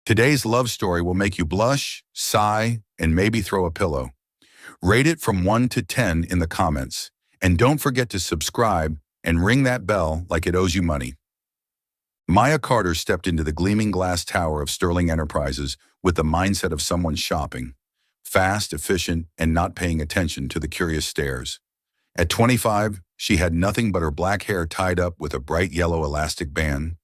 Today's love story will make you blush, sigh, and maybe throw a pillow. Rate it from 1 to 10 in the comments. And don't forget to subscribe and ring that bell like it owes you money. Maya Carter stepped into the gleaming glass tower of Sterling Enterprises with the mindset of someone shopping, fast, efficient, and not paying attention to the curious stares. At 25, she had nothing but her black hair tied up with a bright yellow elastic band,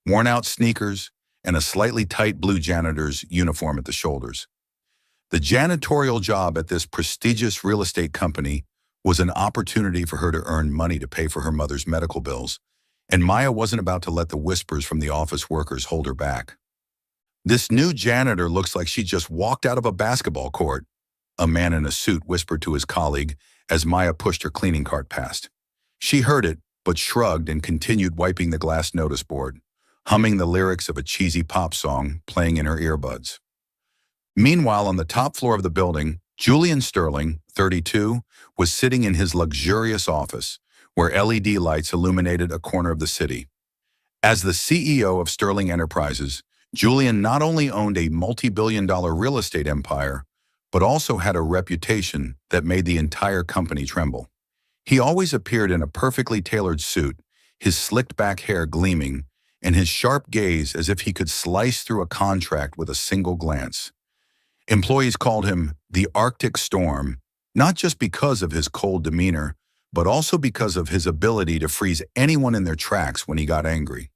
worn-out sneakers, and a slightly tight blue janitor's uniform at the shoulders. The janitorial job at this prestigious real estate company was an opportunity for her to earn money to pay for her mother's medical bills, and Maya wasn't about to let the whispers from the office workers hold her back. "This new janitor looks like she just walked out of a basketball court," a man in a suit whispered to his colleague as Maya pushed her cleaning cart past. She heard it, but shrugged and continued wiping the glass notice board, humming the lyrics of a cheesy pop song playing in her earbuds. Meanwhile, on the top floor of the building, Julian Sterling, 32, was sitting in his luxurious office, where LED lights illuminated a corner of the city. As the CEO of Sterling Enterprises, Julian not only owned a multi-billion-dollar real estate empire, but also had a reputation that made the entire company tremble. He always appeared in a perfectly tailored suit, his slicked-back hair gleaming, and his sharp gaze as if he could slice through a contract with a single glance. Employees called him the Arctic Storm, not just because of his cold demeanor, but also because of his ability to freeze anyone in their tracks when he got angry.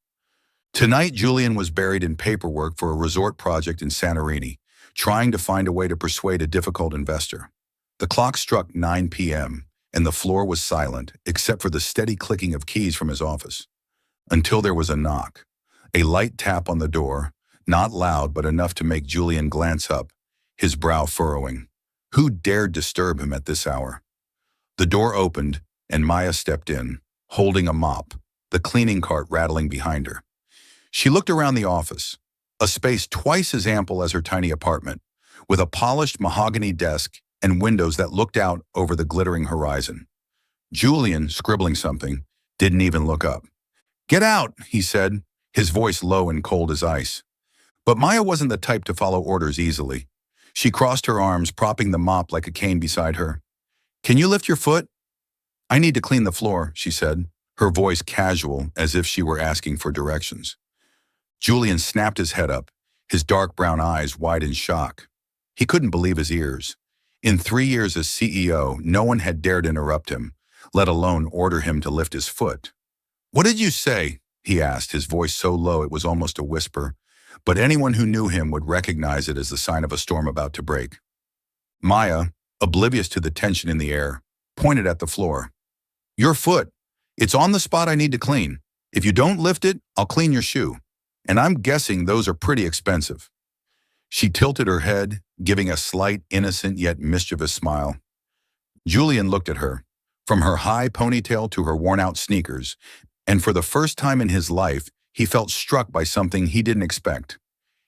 Tonight, Julian was buried in paperwork for a resort project in Santorini, trying to find a way to persuade a difficult investor. The clock struck 9 p.m., and the floor was silent, except for the steady clicking of keys from his office. Until there was a knock, a light tap on the door, not loud but enough to make Julian glance up, his brow furrowing. Who dared disturb him at this hour? The door opened, and Maya stepped in, holding a mop, the cleaning cart rattling behind her. She looked around the office, a space twice as ample as her tiny apartment, with a polished mahogany desk and windows that looked out over the glittering horizon. Julian, scribbling something, didn't even look up. "Get out," he said, his voice low and cold as ice. But Maya wasn't the type to follow orders easily. She crossed her arms, propping the mop like a cane beside her. "Can you lift your foot?" "I need to clean the floor," she said, her voice casual as if she were asking for directions. Julian snapped his head up, his dark brown eyes wide in shock. He couldn't believe his ears. In 3 years as CEO, no one had dared interrupt him, let alone order him to lift his foot. "What did you say?" he asked, his voice so low it was almost a whisper, but anyone who knew him would recognize it as the sign of a storm about to break. Maya, oblivious to the tension in the air, pointed at the floor. "Your foot. It's on the spot I need to clean. If you don't lift it, I'll clean your shoe. And I'm guessing those are pretty expensive." She tilted her head, giving a slight, innocent yet mischievous smile. Julian looked at her, from her high ponytail to her worn-out sneakers, and for the first time in his life, he felt struck by something he didn't expect.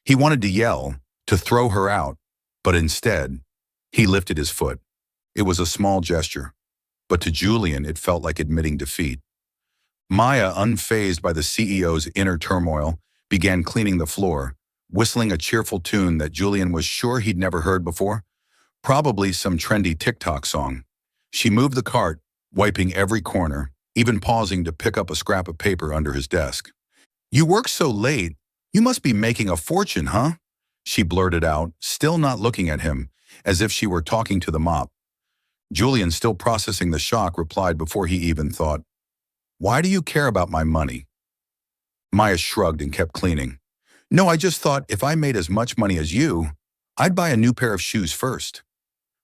He wanted to yell, to throw her out, but instead, he lifted his foot. It was a small gesture, but to Julian it felt like admitting defeat. Maya, unfazed by the CEO's inner turmoil, began cleaning the floor, whistling a cheerful tune that Julian was sure he'd never heard before, probably some trendy TikTok song. She moved the cart, wiping every corner, even pausing to pick up a scrap of paper under his desk. "You work so late. You must be making a fortune, huh?" she blurted out, still not looking at him, as if she were talking to the mop. Julian, still processing the shock, replied before he even thought, "Why do you care about my money?" Maya shrugged and kept cleaning. "No, I just thought if I made as much money as you, I'd buy a new pair of shoes first."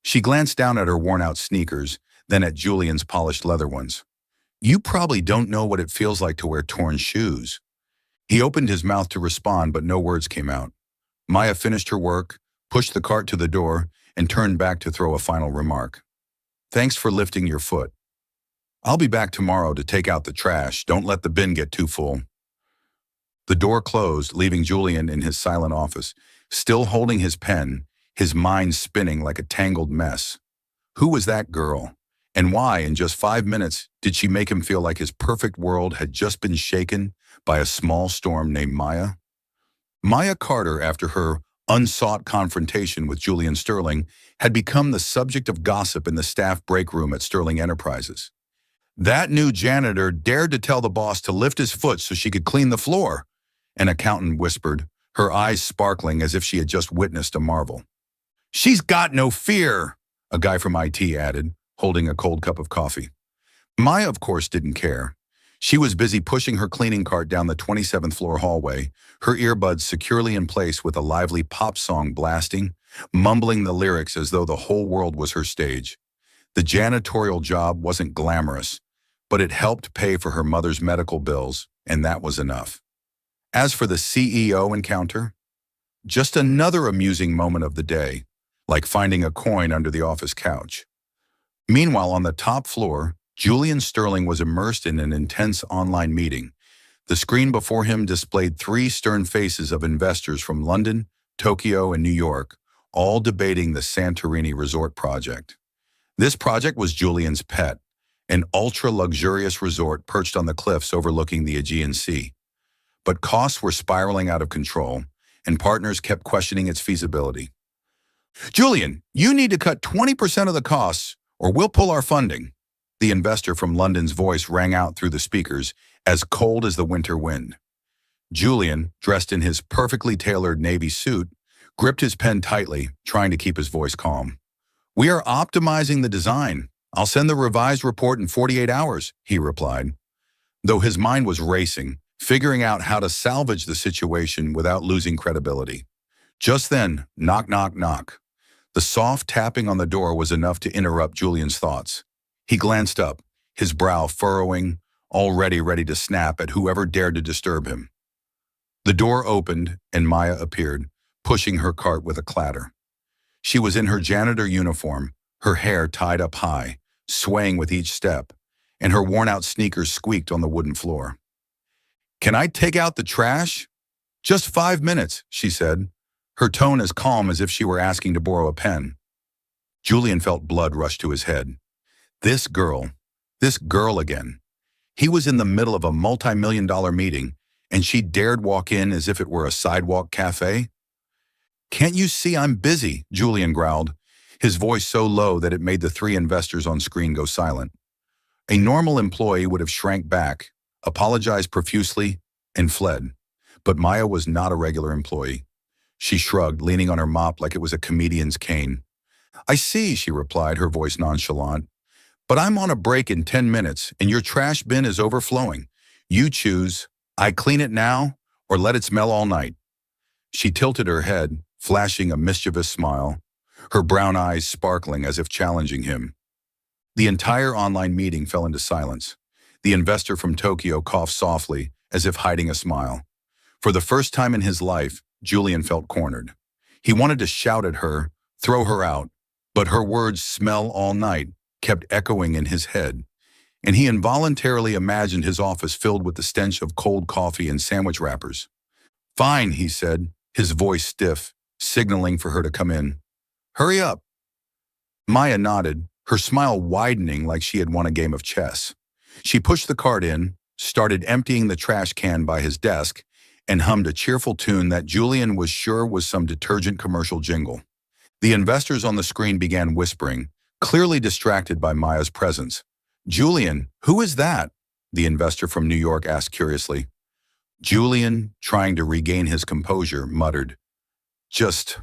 She glanced down at her worn-out sneakers, then at Julian's polished leather ones. "You probably don't know what it feels like to wear torn shoes." He opened his mouth to respond, but no words came out. Maya finished her work, pushed the cart to the door, and turned back to throw a final remark. "Thanks for lifting your foot. I'll be back tomorrow to take out the trash. Don't let the bin get too full." The door closed, leaving Julian in his silent office, still holding his pen, his mind spinning like a tangled mess. Who was that girl? And why, in just 5 minutes, did she make him feel like his perfect world had just been shaken by a small storm named Maya? Maya Carter, after her unsought confrontation with Julian Sterling, had become the subject of gossip in the staff break room at Sterling Enterprises. That new janitor dared to tell the boss to lift his foot so she could clean the floor, an accountant whispered, her eyes sparkling as if she had just witnessed a marvel. She's got no fear, a guy from IT added, holding a cold cup of coffee. Maya, of course, didn't care. She was busy pushing her cleaning cart down the 27th floor hallway, her earbuds securely in place with a lively pop song blasting, mumbling the lyrics as though the whole world was her stage. The janitorial job wasn't glamorous, but it helped pay for her mother's medical bills, and that was enough. As for the CEO encounter, just another amusing moment of the day, like finding a coin under the office couch. Meanwhile, on the top floor, Julian Sterling was immersed in an intense online meeting. The screen before him displayed three stern faces of investors from London, Tokyo, and New York, all debating the Santorini resort project. This project was Julian's pet, an ultra-luxurious resort perched on the cliffs overlooking the Aegean Sea. But costs were spiraling out of control, and partners kept questioning its feasibility. Julian, you need to cut 20% of the costs, or we'll pull our funding. The investor from London's voice rang out through the speakers, as cold as the winter wind. Julian, dressed in his perfectly tailored navy suit, gripped his pen tightly, trying to keep his voice calm. We are optimizing the design. I'll send the revised report in 48 hours, he replied. Though his mind was racing, figuring out how to salvage the situation without losing credibility. Just then, knock, knock, knock. The soft tapping on the door was enough to interrupt Julian's thoughts. He glanced up, his brow furrowing, already ready to snap at whoever dared to disturb him. The door opened, and Maya appeared, pushing her cart with a clatter. She was in her janitor uniform, her hair tied up high, swaying with each step, and her worn-out sneakers squeaked on the wooden floor. Can I take out the trash? Just 5 minutes, she said, her tone as calm as if she were asking to borrow a pen. Julian felt blood rush to his head. This girl again. He was in the middle of a multi-million-dollar meeting, and she dared walk in as if it were a sidewalk cafe? Can't you see I'm busy? Julian growled, his voice so low that it made the three investors on screen go silent. A normal employee would have shrank back, apologized profusely, and fled. But Maya was not a regular employee. She shrugged, leaning on her mop like it was a comedian's cane. I see, she replied, her voice nonchalant. But I'm on a break in 10 minutes, and your trash bin is overflowing. You choose, I clean it now, or let it smell all night. She tilted her head, flashing a mischievous smile, her brown eyes sparkling as if challenging him. The entire online meeting fell into silence. The investor from Tokyo coughed softly, as if hiding a smile. For the first time in his life, Julian felt cornered. He wanted to shout at her, throw her out, but her words "smell all night" kept echoing in his head, and he involuntarily imagined his office filled with the stench of cold coffee and sandwich wrappers. Fine, he said, his voice stiff, signaling for her to come in. Hurry up. Maya nodded, her smile widening like she had won a game of chess. She pushed the cart in, started emptying the trash can by his desk, and hummed a cheerful tune that Julian was sure was some detergent commercial jingle. The investors on the screen began whispering, clearly distracted by Maya's presence. Julian, who is that? The investor from New York asked curiously. Julian, trying to regain his composure, muttered, Just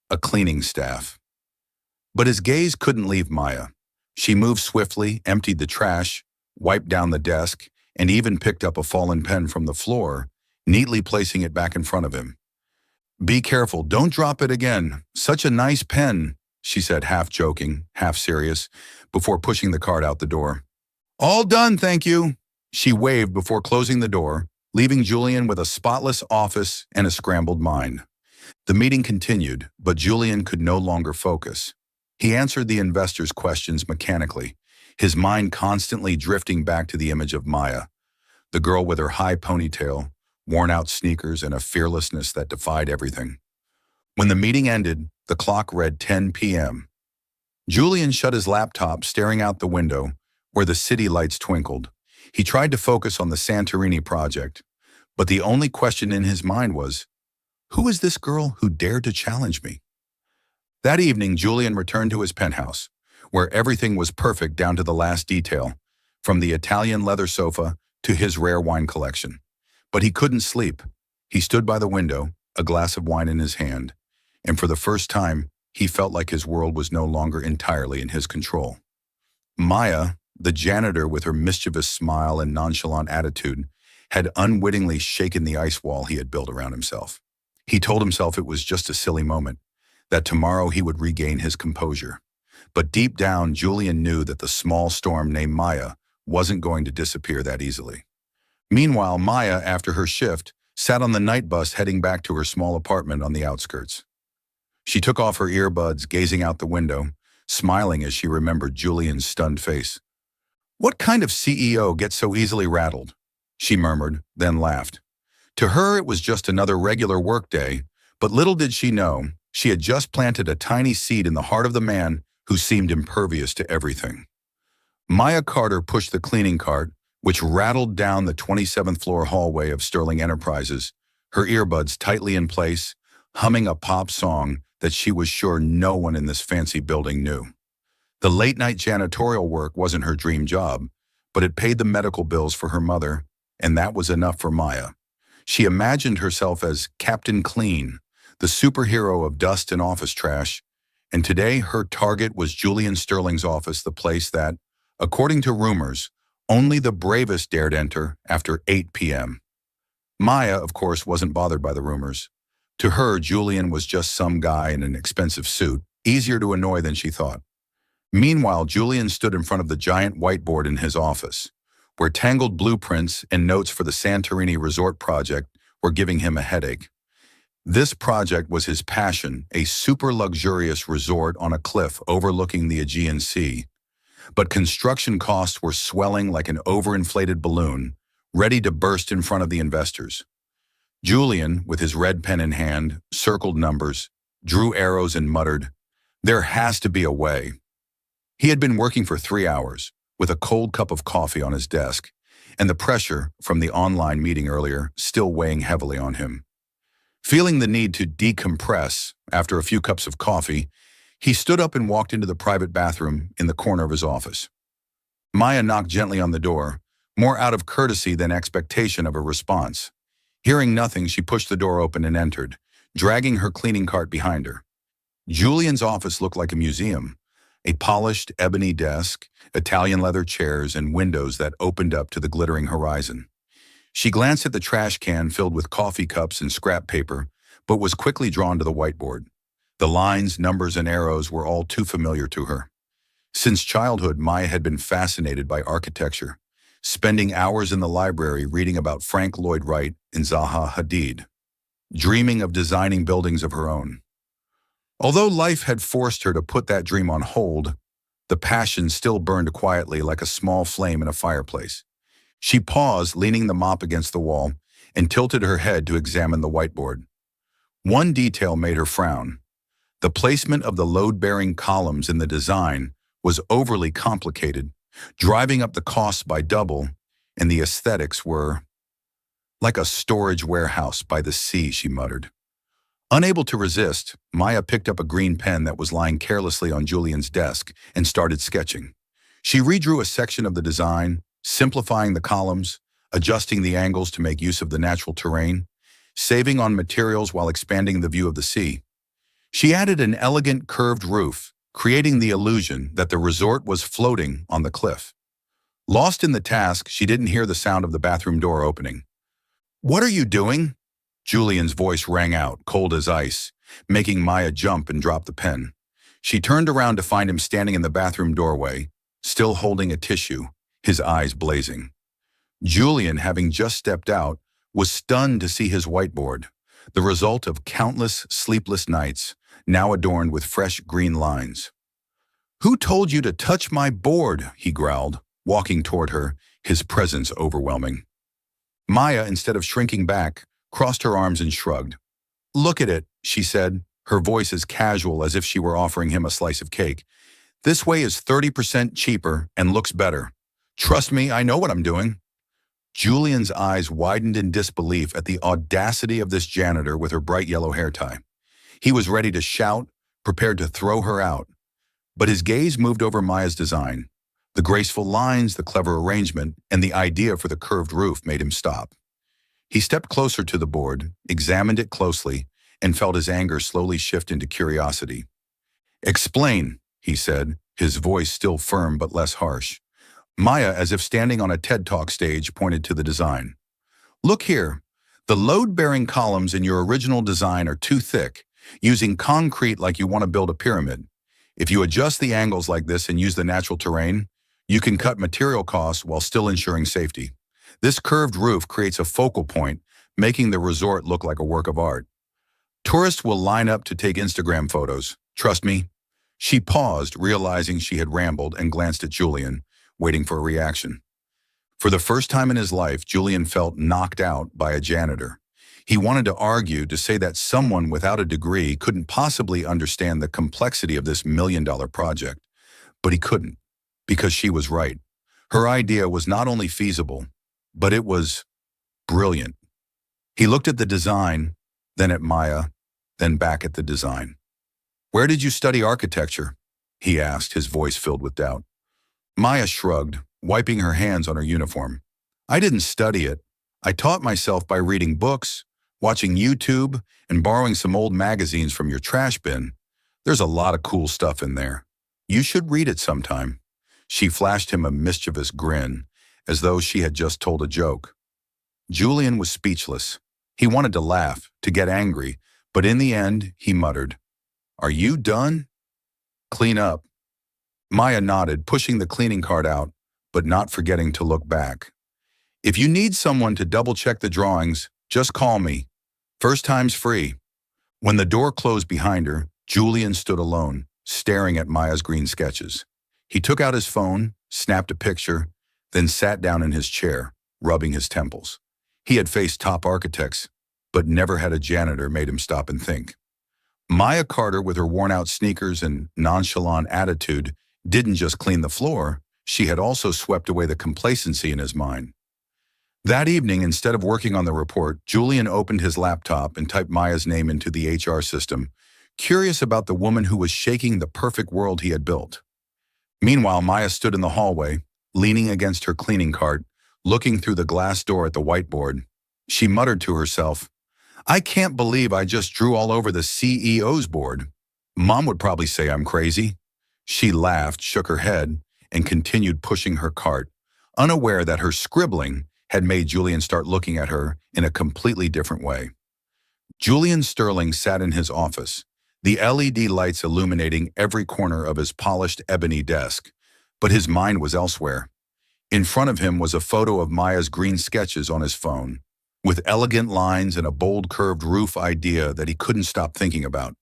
a cleaning staff. But his gaze couldn't leave Maya. She moved swiftly, emptied the trash, wiped down the desk, and even picked up a fallen pen from the floor, neatly placing it back in front of him. Be careful, don't drop it again. Such a nice pen, she said, half joking, half serious, before pushing the cart out the door. All done, thank you. She waved before closing the door, leaving Julian with a spotless office and a scrambled mind. The meeting continued, but Julian could no longer focus. He answered the investors' questions mechanically, his mind constantly drifting back to the image of Maya, the girl with her high ponytail, worn-out sneakers, and a fearlessness that defied everything. When the meeting ended, the clock read 10 p.m. Julian shut his laptop, staring out the window, where the city lights twinkled. He tried to focus on the Santorini project, but the only question in his mind was, Who is this girl who dared to challenge me? That evening, Julian returned to his penthouse, where everything was perfect down to the last detail, from the Italian leather sofa to his rare wine collection. But he couldn't sleep. He stood by the window, a glass of wine in his hand, and for the first time, he felt like his world was no longer entirely in his control. Maya, the janitor with her mischievous smile and nonchalant attitude, had unwittingly shaken the ice wall he had built around himself. He told himself it was just a silly moment, that tomorrow he would regain his composure. But deep down, Julian knew that the small storm named Maya wasn't going to disappear that easily. Meanwhile, Maya, after her shift, sat on the night bus heading back to her small apartment on the outskirts. She took off her earbuds, gazing out the window, smiling as she remembered Julian's stunned face. "What kind of CEO gets so easily rattled?" she murmured, then laughed. To her, it was just another regular workday, but little did she know, she had just planted a tiny seed in the heart of the man who seemed impervious to everything. Maya Carter pushed the cleaning cart, which rattled down the 27th floor hallway of Sterling Enterprises, her earbuds tightly in place, humming a pop song that she was sure no one in this fancy building knew. The late-night janitorial work wasn't her dream job, but it paid the medical bills for her mother, and that was enough for Maya. She imagined herself as Captain Clean, the superhero of dust and office trash, and today her target was Julian Sterling's office, the place that, according to rumors, only the bravest dared enter after 8 p.m. Maya, of course, wasn't bothered by the rumors. To her, Julian was just some guy in an expensive suit, easier to annoy than she thought. Meanwhile, Julian stood in front of the giant whiteboard in his office, where tangled blueprints and notes for the Santorini resort project were giving him a headache. This project was his passion, a super luxurious resort on a cliff overlooking the Aegean Sea. But construction costs were swelling like an overinflated balloon, ready to burst in front of the investors. Julian, with his red pen in hand, circled numbers, drew arrows and muttered, "There has to be a way." He had been working for 3 hours, with a cold cup of coffee on his desk, and the pressure from the online meeting earlier still weighing heavily on him. Feeling the need to decompress after a few cups of coffee, he stood up and walked into the private bathroom in the corner of his office. Maya knocked gently on the door, more out of courtesy than expectation of a response. Hearing nothing, she pushed the door open and entered, dragging her cleaning cart behind her. Julian's office looked like a museum, a polished ebony desk, Italian leather chairs, and windows that opened up to the glittering horizon. She glanced at the trash can filled with coffee cups and scrap paper, but was quickly drawn to the whiteboard. The lines, numbers, and arrows were all too familiar to her. Since childhood, Maya had been fascinated by architecture, spending hours in the library reading about Frank Lloyd Wright and Zaha Hadid, dreaming of designing buildings of her own. Although life had forced her to put that dream on hold, the passion still burned quietly like a small flame in a fireplace. She paused, leaning the mop against the wall, and tilted her head to examine the whiteboard. One detail made her frown. The placement of the load-bearing columns in the design was overly complicated, driving up the costs by double, and the aesthetics were like a storage warehouse by the sea, she muttered. Unable to resist, Maya picked up a green pen that was lying carelessly on Julian's desk and started sketching. She redrew a section of the design, simplifying the columns, adjusting the angles to make use of the natural terrain, saving on materials while expanding the view of the sea. She added an elegant curved roof, creating the illusion that the resort was floating on the cliff. Lost in the task, she didn't hear the sound of the bathroom door opening. "What are you doing?" Julian's voice rang out, cold as ice, making Maya jump and drop the pen. She turned around to find him standing in the bathroom doorway, still holding a tissue, his eyes blazing. Julian, having just stepped out, was stunned to see his whiteboard, the result of countless sleepless nights, now adorned with fresh green lines. "Who told you to touch my board?" he growled, walking toward her, his presence overwhelming. Maya, instead of shrinking back, crossed her arms and shrugged. "Look at it," she said, her voice as casual as if she were offering him a slice of cake. "This way is 30% cheaper and looks better. Trust me, I know what I'm doing." Julian's eyes widened in disbelief at the audacity of this janitor with her bright yellow hair tie. He was ready to shout, prepared to throw her out. But his gaze moved over Maya's design. The graceful lines, the clever arrangement, and the idea for the curved roof made him stop. He stepped closer to the board, examined it closely, and felt his anger slowly shift into curiosity. "Explain," he said, his voice still firm but less harsh. Maya, as if standing on a TED Talk stage, pointed to the design. "Look here. The load-bearing columns in your original design are too thick, using concrete like you want to build a pyramid. If you adjust the angles like this and use the natural terrain, you can cut material costs while still ensuring safety. This curved roof creates a focal point, making the resort look like a work of art. Tourists will line up to take Instagram photos. Trust me." She paused, realizing she had rambled, and glanced at Julian, waiting for a reaction. For the first time in his life, Julian felt knocked out by a janitor. He wanted to argue, to say that someone without a degree couldn't possibly understand the complexity of this million-dollar project. But he couldn't, because she was right. Her idea was not only feasible, but it was brilliant. He looked at the design, then at Maya, then back at the design. "Where did you study architecture?" he asked, his voice filled with doubt. Maya shrugged, wiping her hands on her uniform. "I didn't study it. I taught myself by reading books, watching YouTube, and borrowing some old magazines from your trash bin. There's a lot of cool stuff in there. You should read it sometime." She flashed him a mischievous grin, as though she had just told a joke. Julian was speechless. He wanted to laugh, to get angry, but in the end, he muttered, "Are you done? Clean up." Maya nodded, pushing the cleaning cart out, but not forgetting to look back. "If you need someone to double-check the drawings, just call me. First time's free." When the door closed behind her, Julian stood alone, staring at Maya's green sketches. He took out his phone, snapped a picture, then sat down in his chair, rubbing his temples. He had faced top architects, but never had a janitor made him stop and think. Maya Carter, with her worn-out sneakers and nonchalant attitude, didn't just clean the floor, she had also swept away the complacency in his mind. That evening, instead of working on the report, Julian opened his laptop and typed Maya's name into the HR system, curious about the woman who was shaking the perfect world he had built. Meanwhile, Maya stood in the hallway, leaning against her cleaning cart, looking through the glass door at the whiteboard. She muttered to herself, "I can't believe I just drew all over the CEO's board. Mom would probably say I'm crazy." She laughed, shook her head, and continued pushing her cart, unaware that her scribbling had made Julian start looking at her in a completely different way. Julian Sterling sat in his office, the LED lights illuminating every corner of his polished ebony desk, but his mind was elsewhere. In front of him was a photo of Maya's green sketches on his phone, with elegant lines and a bold curved roof idea that he couldn't stop thinking about.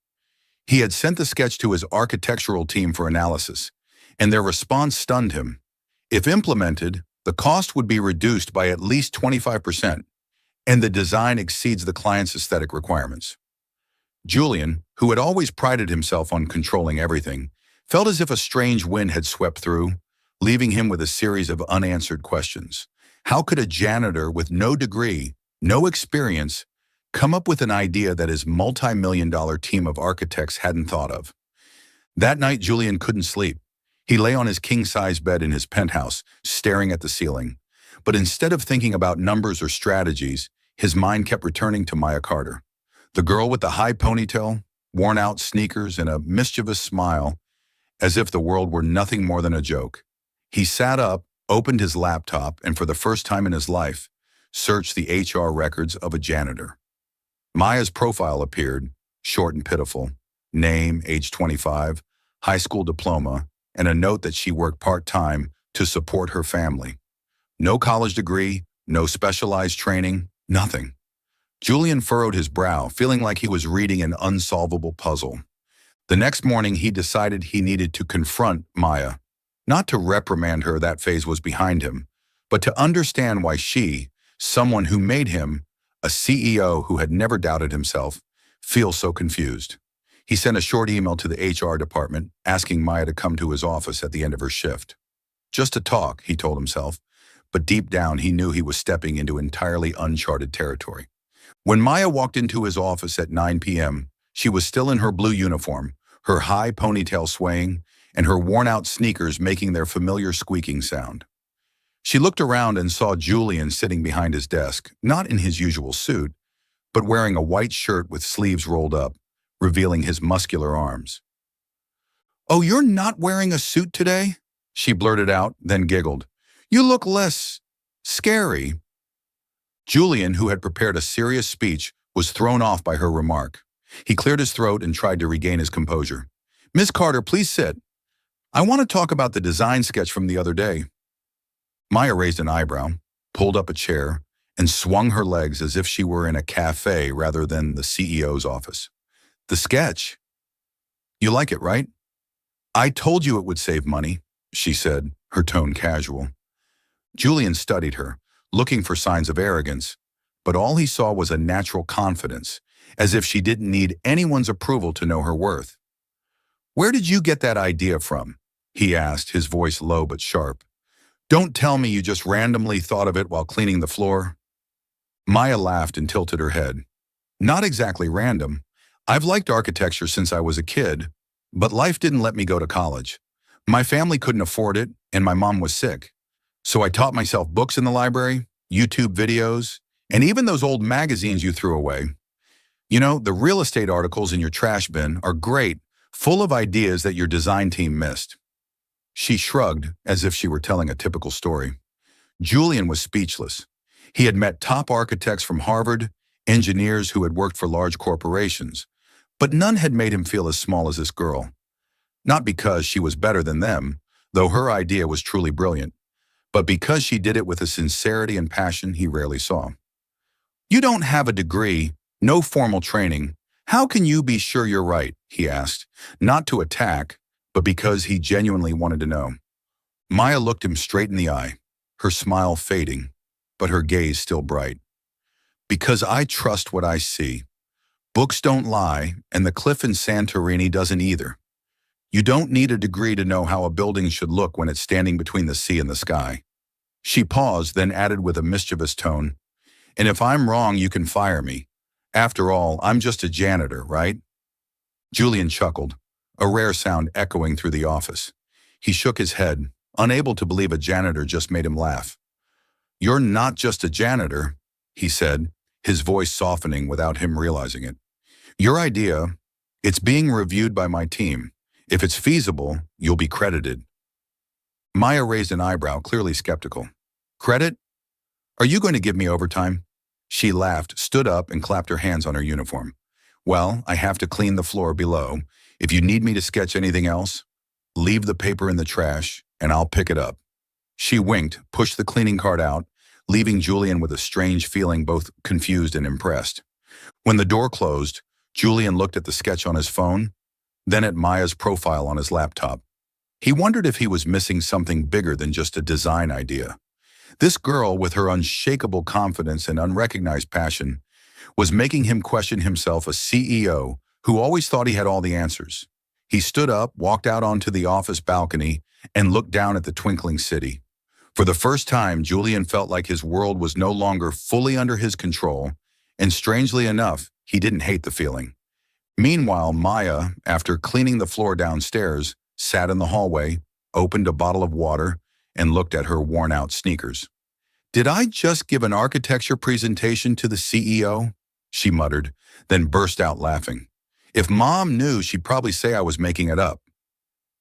He had sent the sketch to his architectural team for analysis, and their response stunned him. If implemented, the cost would be reduced by at least 25%, and the design exceeds the client's aesthetic requirements. Julian, who had always prided himself on controlling everything, felt as if a strange wind had swept through, leaving him with a series of unanswered questions. How could a janitor with no degree, no experience, come up with an idea that his multi-million-dollar team of architects hadn't thought of? That night, Julian couldn't sleep. He lay on his king-size bed in his penthouse, staring at the ceiling. But instead of thinking about numbers or strategies, his mind kept returning to Maya Carter. The girl with the high ponytail, worn-out sneakers, and a mischievous smile, as if the world were nothing more than a joke. He sat up, opened his laptop, and for the first time in his life, searched the HR records of a janitor. Maya's profile appeared, short and pitiful. Name, age 25, high school diploma, and a note that she worked part-time to support her family. No college degree, no specialized training, nothing. Julian furrowed his brow, feeling like he was reading an unsolvable puzzle. The next morning, he decided he needed to confront Maya. Not to reprimand her, that phase was behind him, but to understand why she, someone who made him, a CEO who had never doubted himself, feels so confused. He sent a short email to the HR department, asking Maya to come to his office at the end of her shift. Just to talk, he told himself, but deep down he knew he was stepping into entirely uncharted territory. When Maya walked into his office at 9 p.m., she was still in her blue uniform, her high ponytail swaying, and her worn-out sneakers making their familiar squeaking sound. She looked around and saw Julian sitting behind his desk, not in his usual suit, but wearing a white shirt with sleeves rolled up, revealing his muscular arms. "Oh, you're not wearing a suit today?" she blurted out, then giggled. "You look less scary." Julian, who had prepared a serious speech, was thrown off by her remark. He cleared his throat and tried to regain his composure. "Miss Carter, please sit. I want to talk about the design sketch from the other day." Maya raised an eyebrow, pulled up a chair, and swung her legs as if she were in a cafe rather than the CEO's office. "The sketch? You like it, right?" "I told you it would save money," she said, her tone casual. Julian studied her, looking for signs of arrogance, but all he saw was a natural confidence, as if she didn't need anyone's approval to know her worth. "Where did you get that idea from?" he asked, his voice low but sharp. "Don't tell me you just randomly thought of it while cleaning the floor." Maya laughed and tilted her head. "Not exactly random. I've liked architecture since I was a kid, but life didn't let me go to college. My family couldn't afford it, and my mom was sick. So I taught myself books in the library, YouTube videos, and even those old magazines you threw away. You know, the real estate articles in your trash bin are great, full of ideas that your design team missed." She shrugged, as if she were telling a typical story. Julian was speechless. He had met top architects from Harvard, engineers who had worked for large corporations, but none had made him feel as small as this girl. Not because she was better than them, though her idea was truly brilliant, but because she did it with a sincerity and passion he rarely saw. "You don't have a degree, no formal training. How can you be sure you're right?" he asked, not to attack, but because he genuinely wanted to know. Maya looked him straight in the eye, her smile fading, but her gaze still bright. "Because I trust what I see. Books don't lie, and the cliff in Santorini doesn't either. You don't need a degree to know how a building should look when it's standing between the sea and the sky." She paused, then added with a mischievous tone, "And if I'm wrong, you can fire me. After all, I'm just a janitor, right?" Julian chuckled, a rare sound echoing through the office. He shook his head, unable to believe a janitor just made him laugh. "You're not just a janitor," he said, his voice softening without him realizing it. "Your idea, it's being reviewed by my team. If it's feasible, you'll be credited." Maya raised an eyebrow, clearly skeptical. "Credit? Are you going to give me overtime?" She laughed, stood up, and clapped her hands on her uniform. "Well, I have to clean the floor below. If you need me to sketch anything else, leave the paper in the trash, and I'll pick it up." She winked, pushed the cleaning cart out, leaving Julian with a strange feeling, both confused and impressed. When the door closed, Julian looked at the sketch on his phone, then at Maya's profile on his laptop. He wondered if he was missing something bigger than just a design idea. This girl, with her unshakable confidence and unrecognized passion, was making him question himself, a CEO who always thought he had all the answers. He stood up, walked out onto the office balcony, and looked down at the twinkling city. For the first time, Julian felt like his world was no longer fully under his control, and strangely enough, he didn't hate the feeling. Meanwhile, Maya, after cleaning the floor downstairs, sat in the hallway, opened a bottle of water, and looked at her worn-out sneakers. "Did I just give an architecture presentation to the CEO?" she muttered, then burst out laughing. "If Mom knew, she'd probably say I was making it up."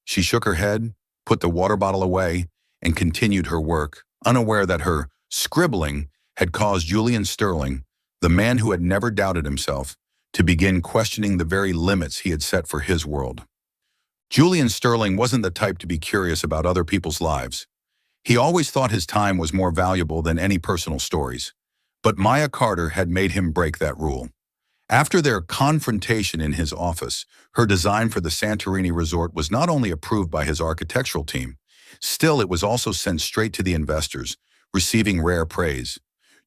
She shook her head, put the water bottle away, and continued her work, unaware that her scribbling had caused Julian Sterling, the man who had never doubted himself, to begin questioning the very limits he had set for his world. Julian Sterling wasn't the type to be curious about other people's lives. He always thought his time was more valuable than any personal stories. But Maya Carter had made him break that rule. After their confrontation in his office, her design for the Santorini resort was not only approved by his architectural team, still it was also sent straight to the investors, receiving rare praise.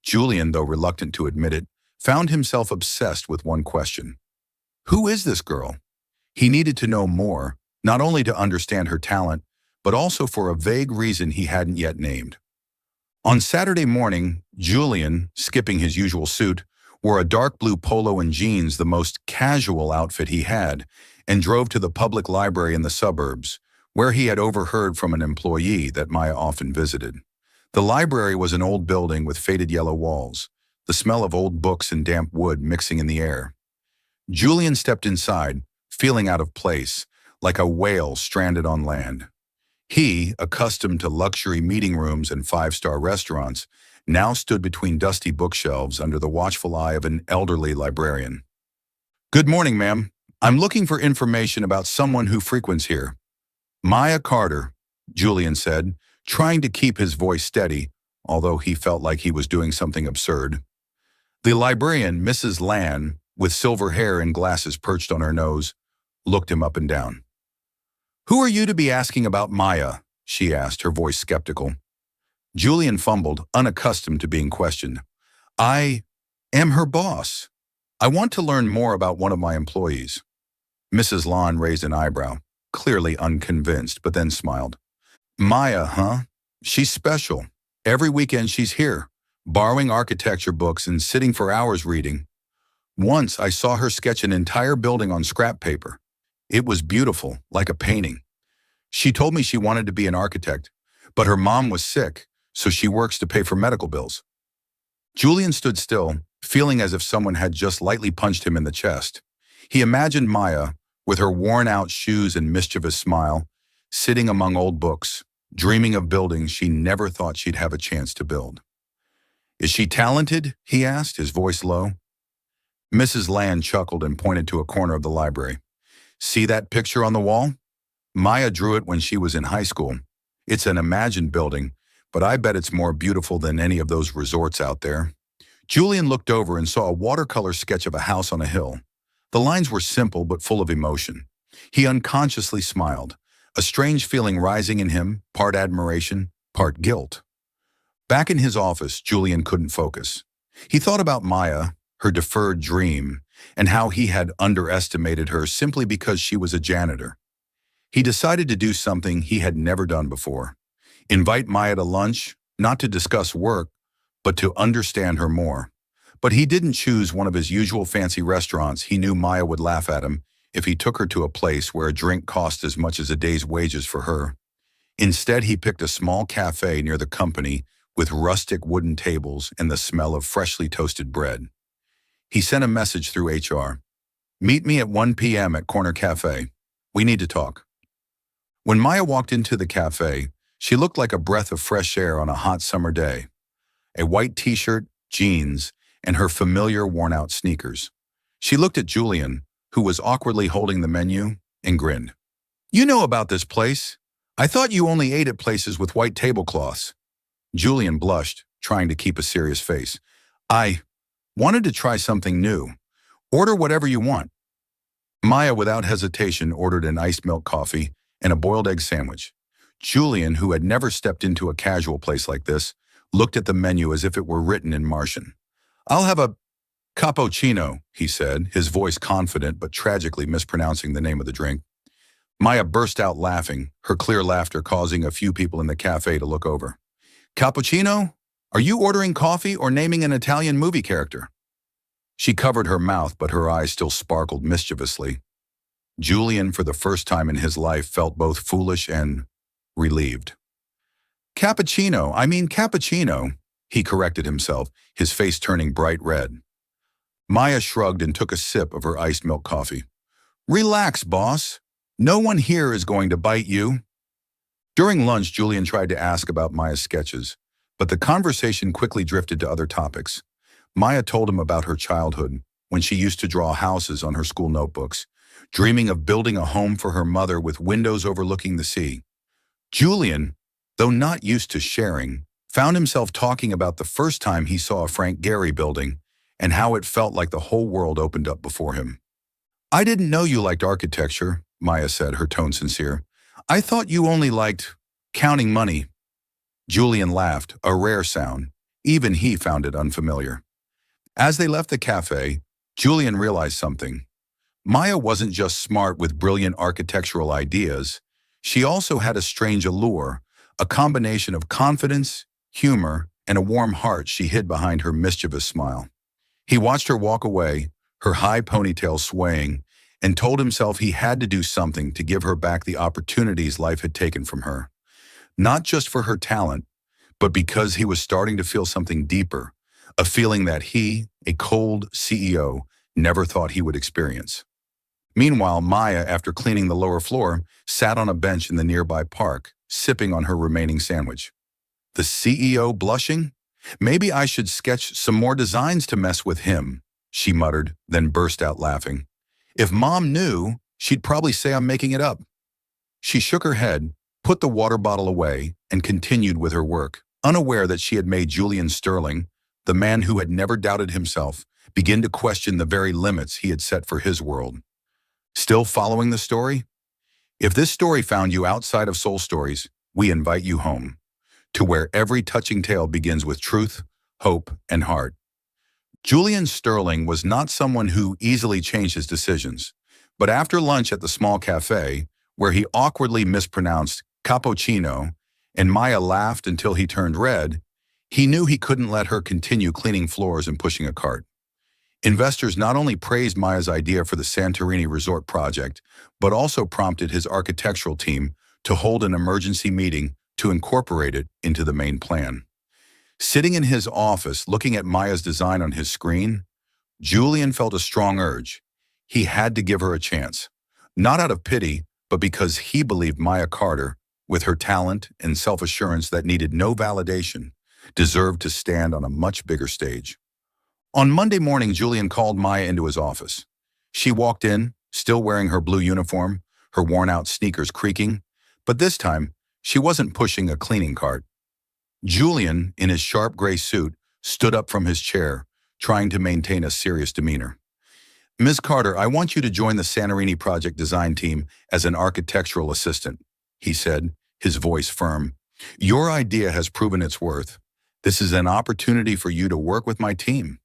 Julian, though reluctant to admit it, found himself obsessed with one question. Who is this girl? He needed to know more, not only to understand her talent, but also for a vague reason he hadn't yet named. On Saturday morning, Julian, skipping his usual suit, wore a dark blue polo and jeans, the most casual outfit he had, and drove to the public library in the suburbs, where he had overheard from an employee that Maya often visited. The library was an old building with faded yellow walls, the smell of old books and damp wood mixing in the air. Julian stepped inside, feeling out of place, like a whale stranded on land. He, accustomed to luxury meeting rooms and five-star restaurants, now stood between dusty bookshelves under the watchful eye of an elderly librarian. "Good morning, ma'am. I'm looking for information about someone who frequents here." "Maya Carter," Julian said, trying to keep his voice steady, although he felt like he was doing something absurd. The librarian, Mrs. Lan, with silver hair and glasses perched on her nose, looked him up and down. "Who are you to be asking about Maya?" she asked, her voice skeptical. Julian fumbled, unaccustomed to being questioned. "I am her boss. I want to learn more about one of my employees." Mrs. Lan raised an eyebrow, clearly unconvinced, but then smiled. "Maya, huh? She's special. Every weekend she's here, borrowing architecture books and sitting for hours reading. Once I saw her sketch an entire building on scrap paper. It was beautiful, like a painting. She told me she wanted to be an architect, but her mom was sick, so she works to pay for medical bills." Julian stood still, feeling as if someone had just lightly punched him in the chest. He imagined Maya, with her worn-out shoes and mischievous smile, sitting among old books, dreaming of buildings she never thought she'd have a chance to build. "Is she talented?" he asked, his voice low. Mrs. Land chuckled and pointed to a corner of the library. "See that picture on the wall? Maya drew it when she was in high school. It's an imagined building, but I bet it's more beautiful than any of those resorts out there." Julian looked over and saw a watercolor sketch of a house on a hill. The lines were simple but full of emotion. He unconsciously smiled, a strange feeling rising in him, part admiration, part guilt. Back in his office, Julian couldn't focus. He thought about Maya, her deferred dream, and how he had underestimated her simply because she was a janitor. He decided to do something he had never done before. Invite Maya to lunch, not to discuss work, but to understand her more. But he didn't choose one of his usual fancy restaurants. He knew Maya would laugh at him if he took her to a place where a drink cost as much as a day's wages for her. Instead, he picked a small cafe near the company with rustic wooden tables and the smell of freshly toasted bread. He sent a message through HR. "Meet me at 1 p.m. at Corner Cafe. We need to talk." When Maya walked into the cafe, she looked like a breath of fresh air on a hot summer day. A white t-shirt, jeans, and her familiar worn-out sneakers. She looked at Julian, who was awkwardly holding the menu, and grinned. "You know about this place? I thought you only ate at places with white tablecloths." Julian blushed, trying to keep a serious face. "I wanted to try something new. Order whatever you want." Maya, without hesitation, ordered an iced milk coffee and a boiled egg sandwich. Julian, who had never stepped into a casual place like this, looked at the menu as if it were written in Martian. "I'll have a cappuccino," he said, his voice confident but tragically mispronouncing the name of the drink. Maya burst out laughing, her clear laughter causing a few people in the cafe to look over. "Cappuccino? Are you ordering coffee or naming an Italian movie character?" She covered her mouth, but her eyes still sparkled mischievously. Julian, for the first time in his life, felt both foolish and relieved. I mean cappuccino," he corrected himself, his face turning bright red. Maya shrugged and took a sip of her iced milk coffee. "Relax, boss. No one here is going to bite you." During lunch, Julian tried to ask about Maya's sketches, but the conversation quickly drifted to other topics. Maya told him about her childhood, when she used to draw houses on her school notebooks, dreaming of building a home for her mother with windows overlooking the sea. Julian, though not used to sharing, found himself talking about the first time he saw a Frank Gehry building and how it felt like the whole world opened up before him. "I didn't know you liked architecture," Maya said, her tone sincere. "I thought you only liked counting money." Julian laughed, a rare sound. Even he found it unfamiliar. As they left the cafe, Julian realized something. Maya wasn't just smart with brilliant architectural ideas. She also had a strange allure, a combination of confidence, humor, and a warm heart she hid behind her mischievous smile. He watched her walk away, her high ponytail swaying, and told himself he had to do something to give her back the opportunities life had taken from her. Not just for her talent, but because he was starting to feel something deeper, a feeling that he, a cold CEO, never thought he would experience. Meanwhile, Maya, after cleaning the lower floor, sat on a bench in the nearby park, sipping on her remaining sandwich. The CEO blushing? Maybe I should sketch some more designs to mess with him, she muttered, then burst out laughing. If Mom knew, she'd probably say I'm making it up. She shook her head, put the water bottle away, and continued with her work, unaware that she had made Julian Sterling, the man who had never doubted himself, begin to question the very limits he had set for his world. Still following the story? If this story found you outside of Soul Stories, we invite you home, to where every touching tale begins with truth, hope, and heart. Julian Sterling was not someone who easily changed his decisions, but after lunch at the small cafe, where he awkwardly mispronounced cappuccino and Maya laughed until he turned red, he knew he couldn't let her continue cleaning floors and pushing a cart. Investors not only praised Maya's idea for the Santorini resort project, but also prompted his architectural team to hold an emergency meeting to incorporate it into the main plan. Sitting in his office, looking at Maya's design on his screen, Julian felt a strong urge. He had to give her a chance. Not out of pity, but because he believed Maya Carter, with her talent and self-assurance that needed no validation, deserved to stand on a much bigger stage. On Monday morning, Julian called Maya into his office. She walked in, still wearing her blue uniform, her worn-out sneakers creaking, but this time, she wasn't pushing a cleaning cart. Julian, in his sharp gray suit, stood up from his chair, trying to maintain a serious demeanor. Ms. Carter, I want you to join the Santorini project design team as an architectural assistant, he said, his voice firm. Your idea has proven its worth. This is an opportunity for you to work with my team.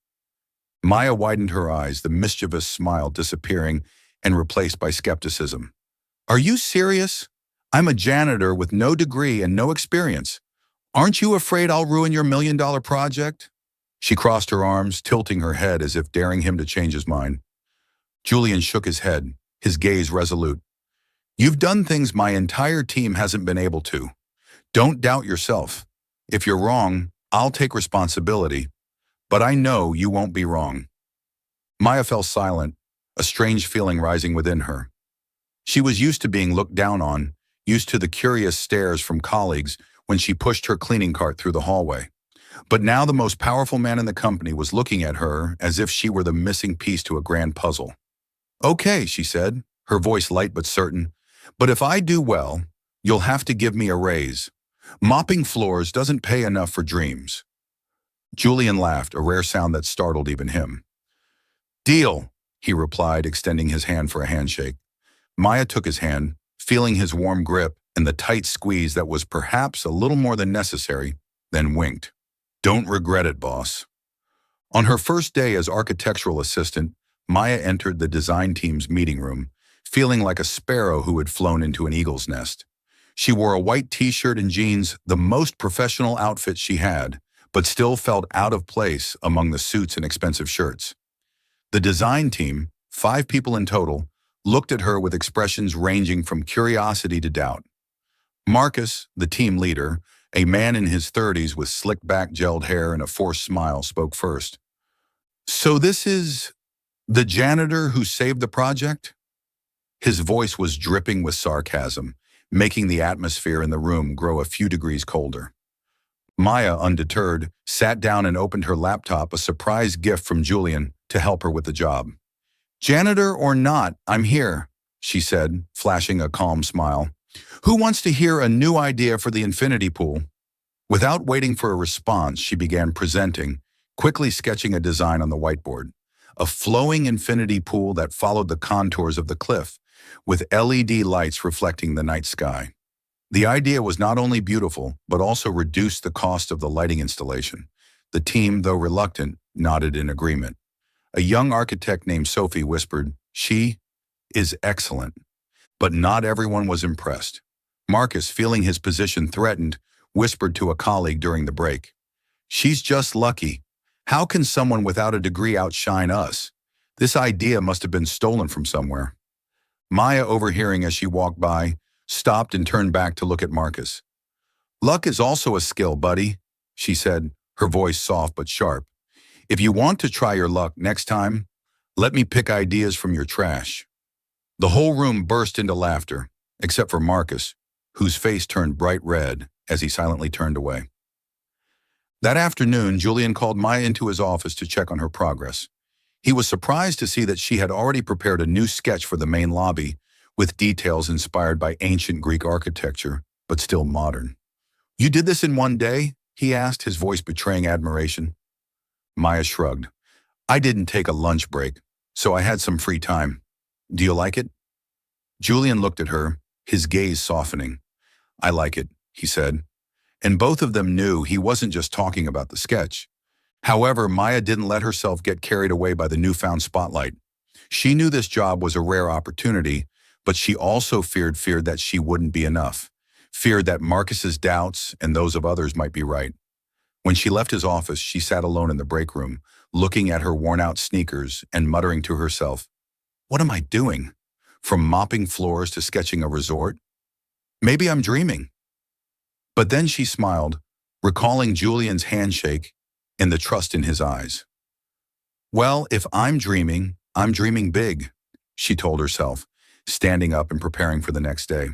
Maya widened her eyes, the mischievous smile disappearing and replaced by skepticism. Are you serious? I'm a janitor with no degree and no experience. Aren't you afraid I'll ruin your $1 million project? She crossed her arms, tilting her head as if daring him to change his mind. Julian shook his head, his gaze resolute. You've done things my entire team hasn't been able to. Don't doubt yourself. If you're wrong, I'll take responsibility. But I know you won't be wrong. Maya fell silent, a strange feeling rising within her. She was used to being looked down on, used to the curious stares from colleagues when she pushed her cleaning cart through the hallway. But now the most powerful man in the company was looking at her as if she were the missing piece to a grand puzzle. Okay, she said, her voice light but certain, but if I do well, you'll have to give me a raise. Mopping floors doesn't pay enough for dreams. Julian laughed, a rare sound that startled even him. Deal, he replied, extending his hand for a handshake. Maya took his hand, feeling his warm grip and the tight squeeze that was perhaps a little more than necessary, then winked. Don't regret it, boss. On her first day as architectural assistant, Maya entered the design team's meeting room, feeling like a sparrow who had flown into an eagle's nest. She wore a white t-shirt and jeans, the most professional outfit she had, but still felt out of place among the suits and expensive shirts. The design team, 5 people in total, looked at her with expressions ranging from curiosity to doubt. Marcus, the team leader, a man in his 30s with slick-back gelled hair and a forced smile, spoke first. So this is the janitor who saved the project? His voice was dripping with sarcasm, making the atmosphere in the room grow a few degrees colder. Maya, undeterred, sat down and opened her laptop, a surprise gift from Julian to help her with the job. Janitor or not, I'm here, she said, flashing a calm smile. Who wants to hear a new idea for the infinity pool? Without waiting for a response, she began presenting, quickly sketching a design on the whiteboard. A flowing infinity pool that followed the contours of the cliff, with LED lights reflecting the night sky. The idea was not only beautiful, but also reduced the cost of the lighting installation. The team, though reluctant, nodded in agreement. A young architect named Sophie whispered, "She is excellent." But not everyone was impressed. Marcus, feeling his position threatened, whispered to a colleague during the break, She's just lucky. How can someone without a degree outshine us? This idea must have been stolen from somewhere. Maya, overhearing as she walked by, stopped and turned back to look at Marcus. Luck is also a skill, buddy, she said, her voice soft but sharp. If you want to try your luck next time, let me pick ideas from your trash. The whole room burst into laughter, except for Marcus, whose face turned bright red as he silently turned away. That afternoon, Julian called Maya into his office to check on her progress. He was surprised to see that she had already prepared a new sketch for the main lobby, with details inspired by ancient Greek architecture, but still modern. You did this in one day? He asked, his voice betraying admiration. Maya shrugged. I didn't take a lunch break, so I had some free time. Do you like it? Julian looked at her, his gaze softening. I like it, he said. And both of them knew he wasn't just talking about the sketch. However, Maya didn't let herself get carried away by the newfound spotlight. She knew this job was a rare opportunity, but she also feared that she wouldn't be enough, feared that Marcus's doubts and those of others might be right. When she left his office, she sat alone in the break room, looking at her worn-out sneakers and muttering to herself, what am I doing? From mopping floors to sketching a resort? Maybe I'm dreaming. But then she smiled, recalling Julian's handshake and the trust in his eyes. Well, if I'm dreaming big, she told herself, standing up and preparing for the next day.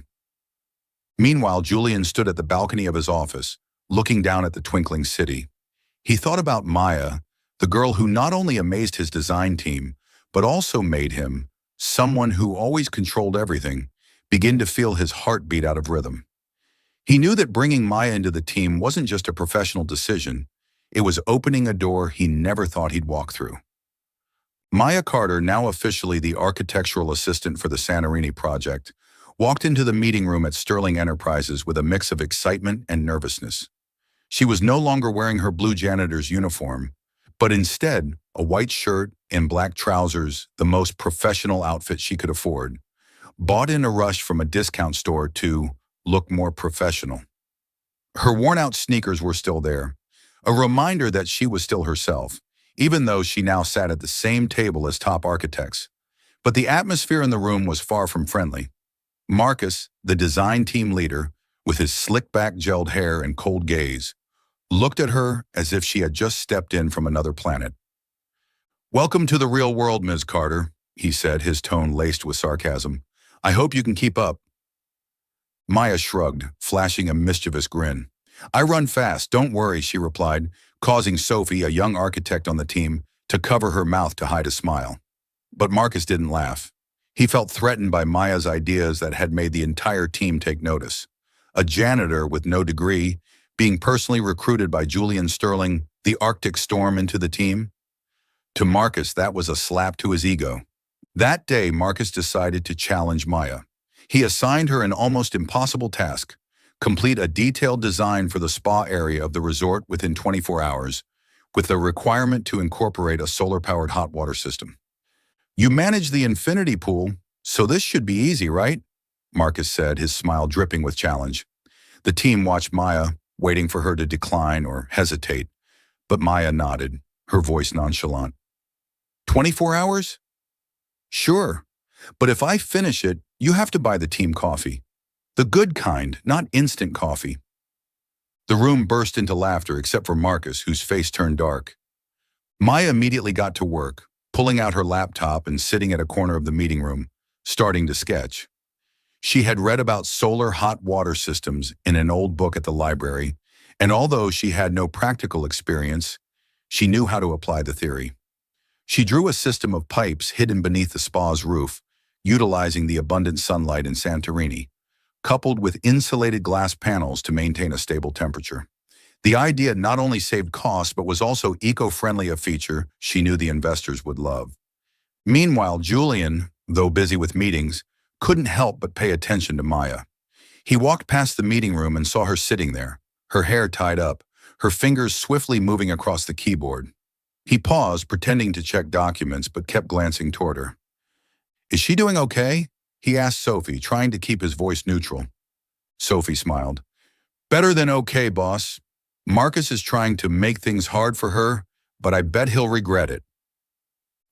Meanwhile, Julian stood at the balcony of his office, looking down at the twinkling city. He thought about Maya, the girl who not only amazed his design team, but also made him, someone who always controlled everything, begin to feel his heart beat out of rhythm. He knew that bringing Maya into the team wasn't just a professional decision, it was opening a door he never thought he'd walk through. Maya Carter, now officially the architectural assistant for the Santorini project, walked into the meeting room at Sterling Enterprises with a mix of excitement and nervousness. She was no longer wearing her blue janitor's uniform, but instead a white shirt and black trousers, the most professional outfit she could afford, bought in a rush from a discount store to look more professional. Her worn-out sneakers were still there, a reminder that she was still herself, even though she now sat at the same table as top architects. But the atmosphere in the room was far from friendly. Marcus, the design team leader, with his slick-back gelled hair and cold gaze, looked at her as if she had just stepped in from another planet. Welcome to the real world, Ms. Carter, he said, his tone laced with sarcasm. I hope you can keep up. Maya shrugged, flashing a mischievous grin. I run fast, don't worry, she replied, causing Sophie, a young architect on the team, to cover her mouth to hide a smile. But Marcus didn't laugh. He felt threatened by Maya's ideas that had made the entire team take notice. A janitor with no degree, being personally recruited by Julian Sterling, the Arctic Storm, into the team? To Marcus, that was a slap to his ego. That day, Marcus decided to challenge Maya. He assigned her an almost impossible task: complete a detailed design for the spa area of the resort within 24 hours, with the requirement to incorporate a solar-powered hot water system. You manage the infinity pool, so this should be easy, right? Marcus said, his smile dripping with challenge. The team watched Maya, waiting for her to decline or hesitate, but Maya nodded, her voice nonchalant. 24 hours? Sure, but if I finish it, you have to buy the team coffee. The good kind, not instant coffee. The room burst into laughter except for Marcus, whose face turned dark. Maya immediately got to work, pulling out her laptop and sitting at a corner of the meeting room, starting to sketch. She had read about solar hot water systems in an old book at the library, and although she had no practical experience, she knew how to apply the theory. She drew a system of pipes hidden beneath the spa's roof, utilizing the abundant sunlight in Santorini, coupled with insulated glass panels to maintain a stable temperature. The idea not only saved costs but was also eco-friendly, a feature she knew the investors would love. Meanwhile, Julian, though busy with meetings, couldn't help but pay attention to Maya. He walked past the meeting room and saw her sitting there, her hair tied up, her fingers swiftly moving across the keyboard. He paused, pretending to check documents, but kept glancing toward her. Is she doing okay? He asked Sophie, trying to keep his voice neutral. Sophie smiled. Better than okay, boss. Marcus is trying to make things hard for her, but I bet he'll regret it.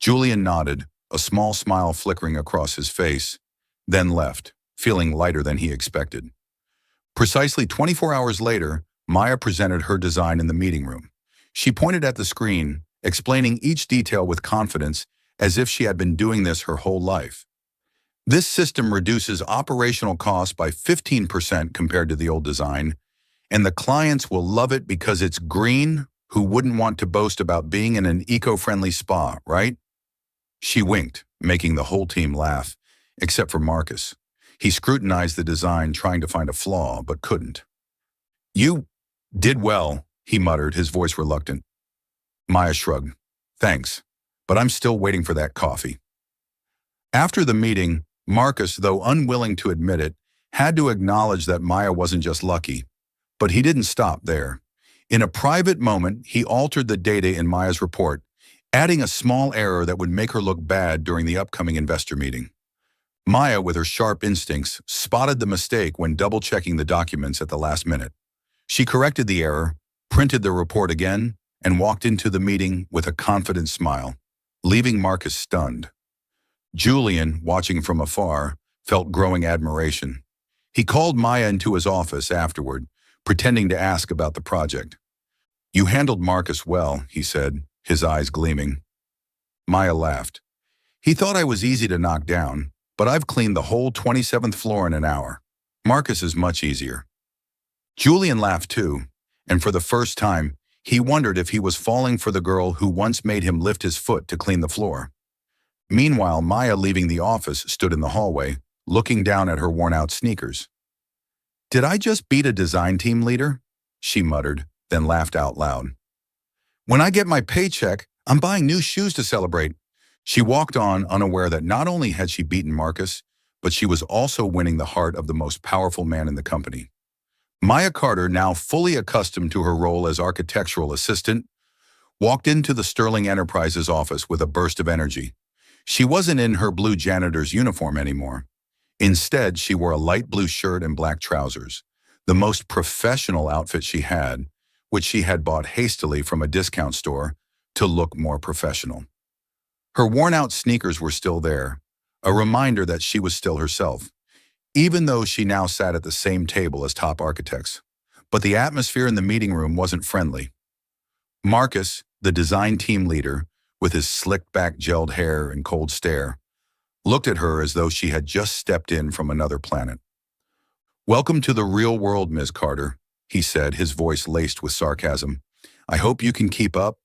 Julian nodded, a small smile flickering across his face, then left, feeling lighter than he expected. Precisely 24 hours later, Maya presented her design in the meeting room. She pointed at the screen, explaining each detail with confidence, as if she had been doing this her whole life. This system reduces operational costs by 15% compared to the old design, and the clients will love it because it's green. Who wouldn't want to boast about being in an eco-friendly spa, right? She winked, making the whole team laugh, except for Marcus. He scrutinized the design, trying to find a flaw, but couldn't. "You did well," he muttered, his voice reluctant. Maya shrugged. "Thanks, but I'm still waiting for that coffee." After the meeting, Marcus, though unwilling to admit it, had to acknowledge that Maya wasn't just lucky. But he didn't stop there. In a private moment, he altered the data in Maya's report, adding a small error that would make her look bad during the upcoming investor meeting. Maya, with her sharp instincts, spotted the mistake when double-checking the documents at the last minute. She corrected the error, printed the report again, and walked into the meeting with a confident smile, leaving Marcus stunned. Julian, watching from afar, felt growing admiration. He called Maya into his office afterward, pretending to ask about the project. "You handled Marcus well," he said, his eyes gleaming. Maya laughed. "He thought I was easy to knock down, but I've cleaned the whole 27th floor in an hour. Marcus is much easier." Julian laughed too, and for the first time, he wondered if he was falling for the girl who once made him lift his foot to clean the floor. Meanwhile, Maya, leaving the office, stood in the hallway, looking down at her worn-out sneakers. "Did I just beat a design team leader?" she muttered, then laughed out loud. "When I get my paycheck, I'm buying new shoes to celebrate." She walked on, unaware that not only had she beaten Marcus, but she was also winning the heart of the most powerful man in the company. Maya Carter, now fully accustomed to her role as architectural assistant, walked into the Sterling Enterprises office with a burst of energy. She wasn't in her blue janitor's uniform anymore. Instead, she wore a light blue shirt and black trousers, the most professional outfit she had, which she had bought hastily from a discount store to look more professional. Her worn-out sneakers were still there, a reminder that she was still herself, even though she now sat at the same table as top architects. But the atmosphere in the meeting room wasn't friendly. Marcus, the design team leader, with his slicked-back gelled hair and cold stare, looked at her as though she had just stepped in from another planet. "Welcome to the real world, Ms. Carter," he said, his voice laced with sarcasm. "I hope you can keep up."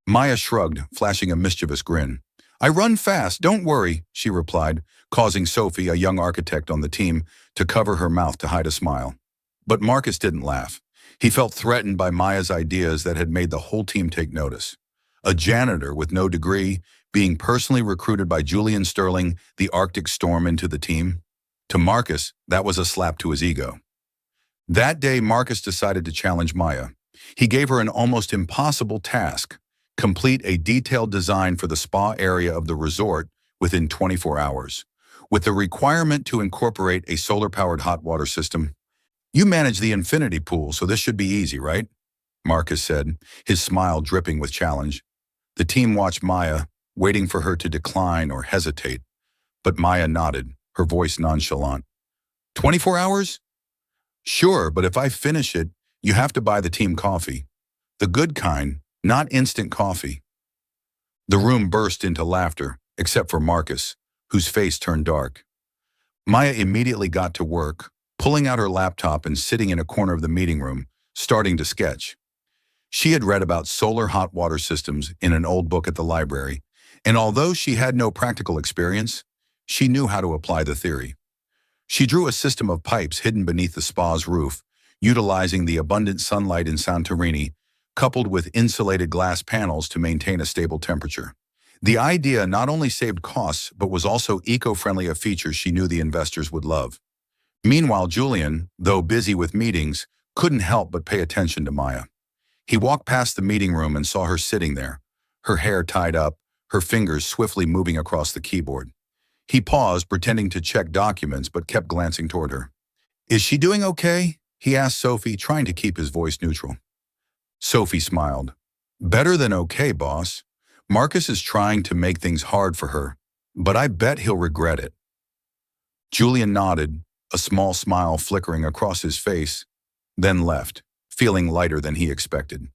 Maya shrugged, flashing a mischievous grin. "I run fast, don't worry," she replied, causing Sophie, a young architect on the team, to cover her mouth to hide a smile. But Marcus didn't laugh. He felt threatened by Maya's ideas that had made the whole team take notice. A janitor with no degree, being personally recruited by Julian Sterling, the Arctic Storm, into the team. To Marcus, that was a slap to his ego. That day, Marcus decided to challenge Maya. He gave her an almost impossible task: complete a detailed design for the spa area of the resort within 24 hours, with the requirement to incorporate a solar-powered hot water system. "You manage the infinity pool, so this should be easy, right?" Marcus said, his smile dripping with challenge. The team watched Maya, waiting for her to decline or hesitate. But Maya nodded, her voice nonchalant. 24 hours? Sure, but if I finish it, you have to buy the team coffee. The good kind, not instant coffee. The room burst into laughter, except for Marcus, whose face turned dark. Maya immediately got to work, pulling out her laptop and sitting in a corner of the meeting room, starting to sketch. She had read about solar hot water systems in an old book at the library, and although she had no practical experience, she knew how to apply the theory. She drew a system of pipes hidden beneath the spa's roof, utilizing the abundant sunlight in Santorini, coupled with insulated glass panels to maintain a stable temperature. The idea not only saved costs, but was also eco-friendly, a feature she knew the investors would love. Meanwhile, Julian, though busy with meetings, couldn't help but pay attention to Maya. He walked past the meeting room and saw her sitting there, her hair tied up, her fingers swiftly moving across the keyboard. He paused, pretending to check documents, but kept glancing toward her. "Is she doing okay?" he asked Sophie, trying to keep his voice neutral. Sophie smiled. Better than okay, boss. Marcus is trying to make things hard for her, but I bet he'll regret it. Julian nodded, a small smile flickering across his face, then left, feeling lighter than he expected.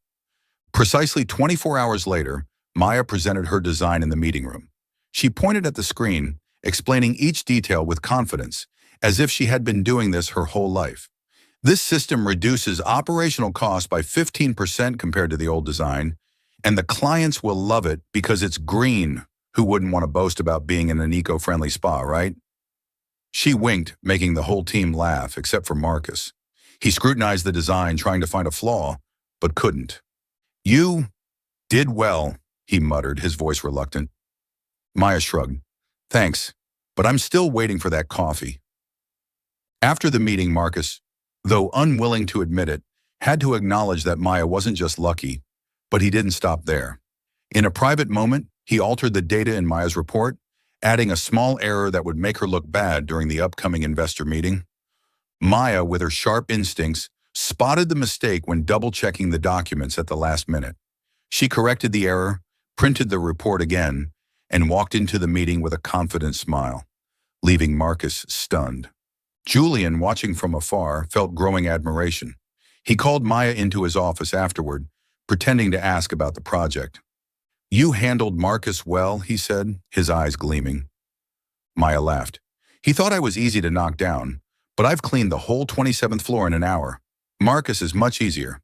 Precisely 24 hours later, Maya presented her design in the meeting room. She pointed at the screen, explaining each detail with confidence, as if she had been doing this her whole life. This system reduces operational costs by 15% compared to the old design, and the clients will love it because it's green. Who wouldn't want to boast about being in an eco-friendly spa, right? She winked, making the whole team laugh, except for Marcus. He scrutinized the design, trying to find a flaw, but couldn't. You did well, he muttered, his voice reluctant. Maya shrugged. Thanks, but I'm still waiting for that coffee. After the meeting, Marcus, though unwilling to admit it, had to acknowledge that Maya wasn't just lucky, but he didn't stop there. In a private moment, he altered the data in Maya's report, adding a small error that would make her look bad during the upcoming investor meeting. Maya, with her sharp instincts, spotted the mistake when double-checking the documents at the last minute. She corrected the error, printed the report again, and walked into the meeting with a confident smile, leaving Marcus stunned. Julian, watching from afar, felt growing admiration. He called Maya into his office afterward, pretending to ask about the project. You handled Marcus well, he said, his eyes gleaming. Maya laughed. He thought I was easy to knock down, but I've cleaned the whole 27th floor in an hour. Marcus is much easier.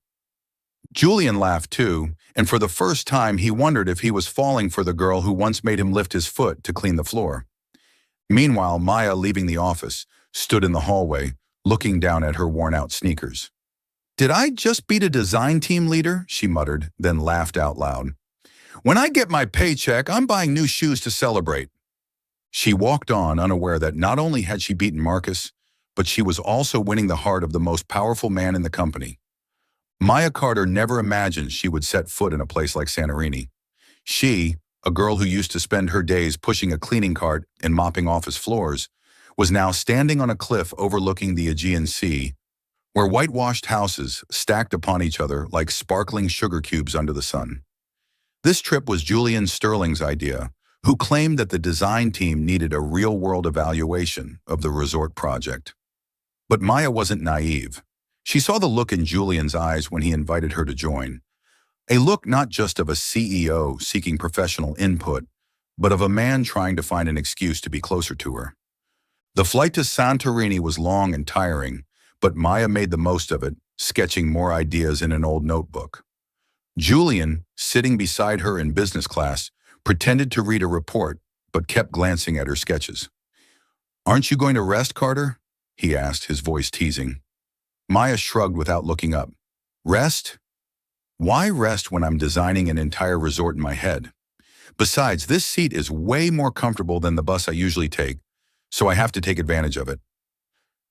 Julian laughed too, and for the first time he wondered if he was falling for the girl who once made him lift his foot to clean the floor. Meanwhile, Maya, leaving the office, stood in the hallway, looking down at her worn-out sneakers. Did I just beat a design team leader? She muttered, then laughed out loud. When I get my paycheck, I'm buying new shoes to celebrate. She walked on, unaware that not only had she beaten Marcus, but she was also winning the heart of the most powerful man in the company. Maya Carter never imagined she would set foot in a place like Santorini. She, a girl who used to spend her days pushing a cleaning cart and mopping office floors, was now standing on a cliff overlooking the Aegean Sea, where whitewashed houses stacked upon each other like sparkling sugar cubes under the sun. This trip was Julian Sterling's idea, who claimed that the design team needed a real-world evaluation of the resort project. But Maya wasn't naive. She saw the look in Julian's eyes when he invited her to join. A look not just of a CEO seeking professional input, but of a man trying to find an excuse to be closer to her. The flight to Santorini was long and tiring, but Maya made the most of it, sketching more ideas in an old notebook. Julian, sitting beside her in business class, pretended to read a report, but kept glancing at her sketches. Aren't you going to rest, Carter? He asked, his voice teasing. Maya shrugged without looking up. Rest? Why rest when I'm designing an entire resort in my head? Besides, this seat is way more comfortable than the bus I usually take, so I have to take advantage of it.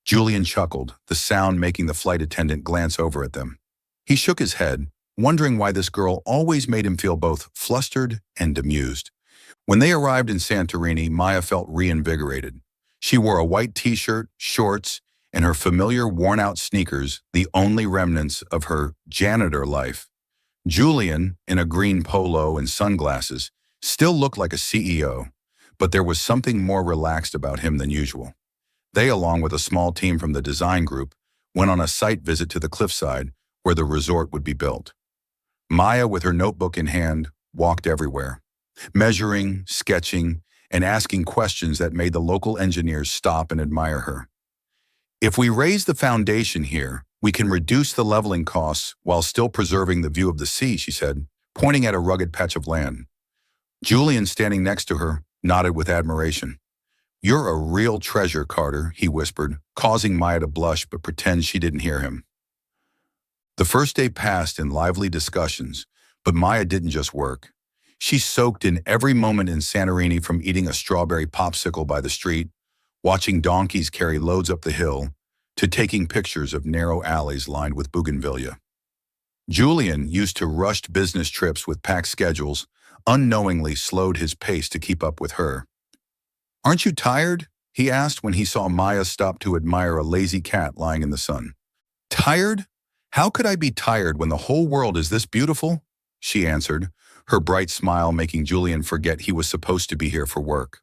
Julian chuckled, the sound making the flight attendant glance over at them. He shook his head, wondering why this girl always made him feel both flustered and amused. When they arrived in Santorini, Maya felt reinvigorated. She wore a white t-shirt, shorts, and her familiar worn-out sneakers, the only remnants of her janitor life. Julian, in a green polo and sunglasses, still looked like a CEO, but there was something more relaxed about him than usual. They, along with a small team from the design group, went on a site visit to the cliffside where the resort would be built. Maya, with her notebook in hand, walked everywhere, measuring, sketching, and asking questions that made the local engineers stop and admire her. If we raise the foundation here, we can reduce the leveling costs while still preserving the view of the sea, she said, pointing at a rugged patch of land. Julian, standing next to her, nodded with admiration. You're a real treasure, Carter, he whispered, causing Maya to blush but pretend she didn't hear him. The first day passed in lively discussions, but Maya didn't just work. She soaked in every moment in Santorini, from eating a strawberry popsicle by the street, watching donkeys carry loads up the hill, to taking pictures of narrow alleys lined with bougainvillea. Julian, used to rushed business trips with packed schedules, unknowingly slowed his pace to keep up with her. Aren't you tired? He asked when he saw Maya stop to admire a lazy cat lying in the sun. Tired? How could I be tired when the whole world is this beautiful? She answered, her bright smile making Julian forget he was supposed to be here for work.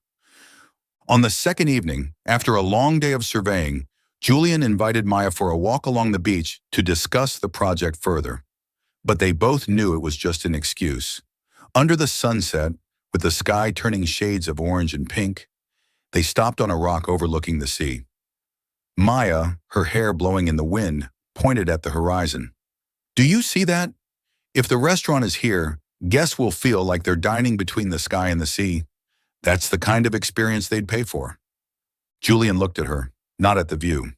On the second evening, after a long day of surveying, Julian invited Maya for a walk along the beach to discuss the project further. But they both knew it was just an excuse. Under the sunset, with the sky turning shades of orange and pink, they stopped on a rock overlooking the sea. Maya, her hair blowing in the wind, pointed at the horizon. Do you see that? If the restaurant is here, guests will feel like they're dining between the sky and the sea. That's the kind of experience they'd pay for. Julian looked at her, not at the view.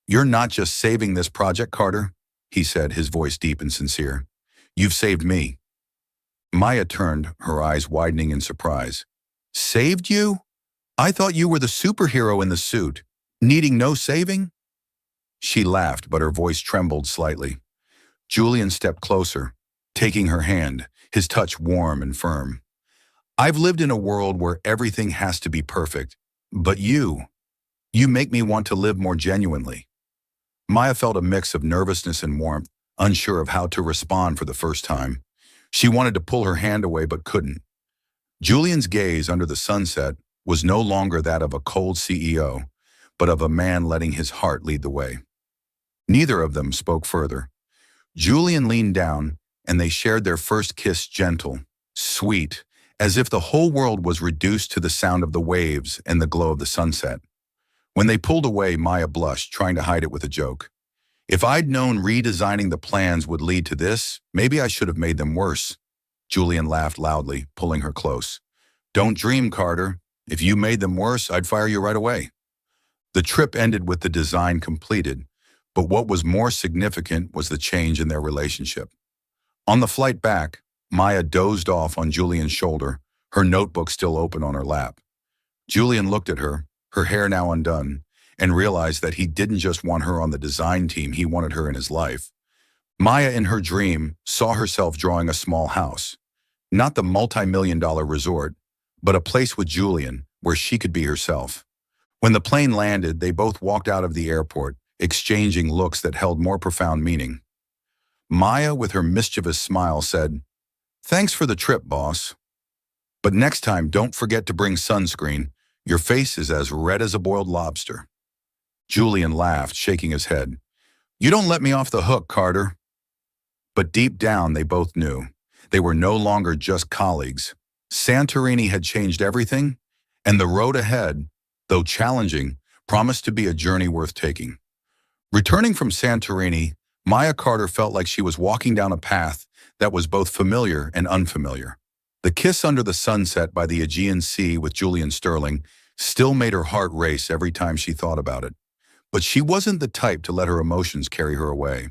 You're not just saving this project, Carter, he said, his voice deep and sincere. You've saved me. Maya turned, her eyes widening in surprise. Saved you? I thought you were the superhero in the suit, needing no saving? She laughed, but her voice trembled slightly. Julian stepped closer, taking her hand, his touch warm and firm. I've lived in a world where everything has to be perfect, but you make me want to live more genuinely. Maya felt a mix of nervousness and warmth, unsure of how to respond for the first time. She wanted to pull her hand away but couldn't. Julian's gaze under the sunset was no longer that of a cold CEO, but of a man letting his heart lead the way. Neither of them spoke further. Julian leaned down, and they shared their first kiss gentle, sweet, as if the whole world was reduced to the sound of the waves and the glow of the sunset. When they pulled away, Maya blushed, trying to hide it with a joke. If I'd known redesigning the plans would lead to this, maybe I should have made them worse. Julian laughed loudly, pulling her close. Don't dream, Carter. If you made them worse, I'd fire you right away. The trip ended with the design completed, but what was more significant was the change in their relationship. On the flight back, Maya dozed off on Julian's shoulder, her notebook still open on her lap. Julian looked at her hair now undone, and realized that he didn't just want her on the design team, he wanted her in his life. Maya, in her dream, saw herself drawing a small house. Not the multi-million-dollar resort, but a place with Julian where she could be herself. When the plane landed, they both walked out of the airport, exchanging looks that held more profound meaning. Maya, with her mischievous smile, said, "Thanks for the trip, boss. But next time, don't forget to bring sunscreen. Your face is as red as a boiled lobster." Julian laughed, shaking his head. "You don't let me off the hook, Carter." But deep down, they both knew. They were no longer just colleagues. Santorini had changed everything, and the road ahead, though challenging, promised to be a journey worth taking. Returning from Santorini, Maya Carter felt like she was walking down a path that was both familiar and unfamiliar. The kiss under the sunset by the Aegean Sea with Julian Sterling still made her heart race every time she thought about it. But she wasn't the type to let her emotions carry her away.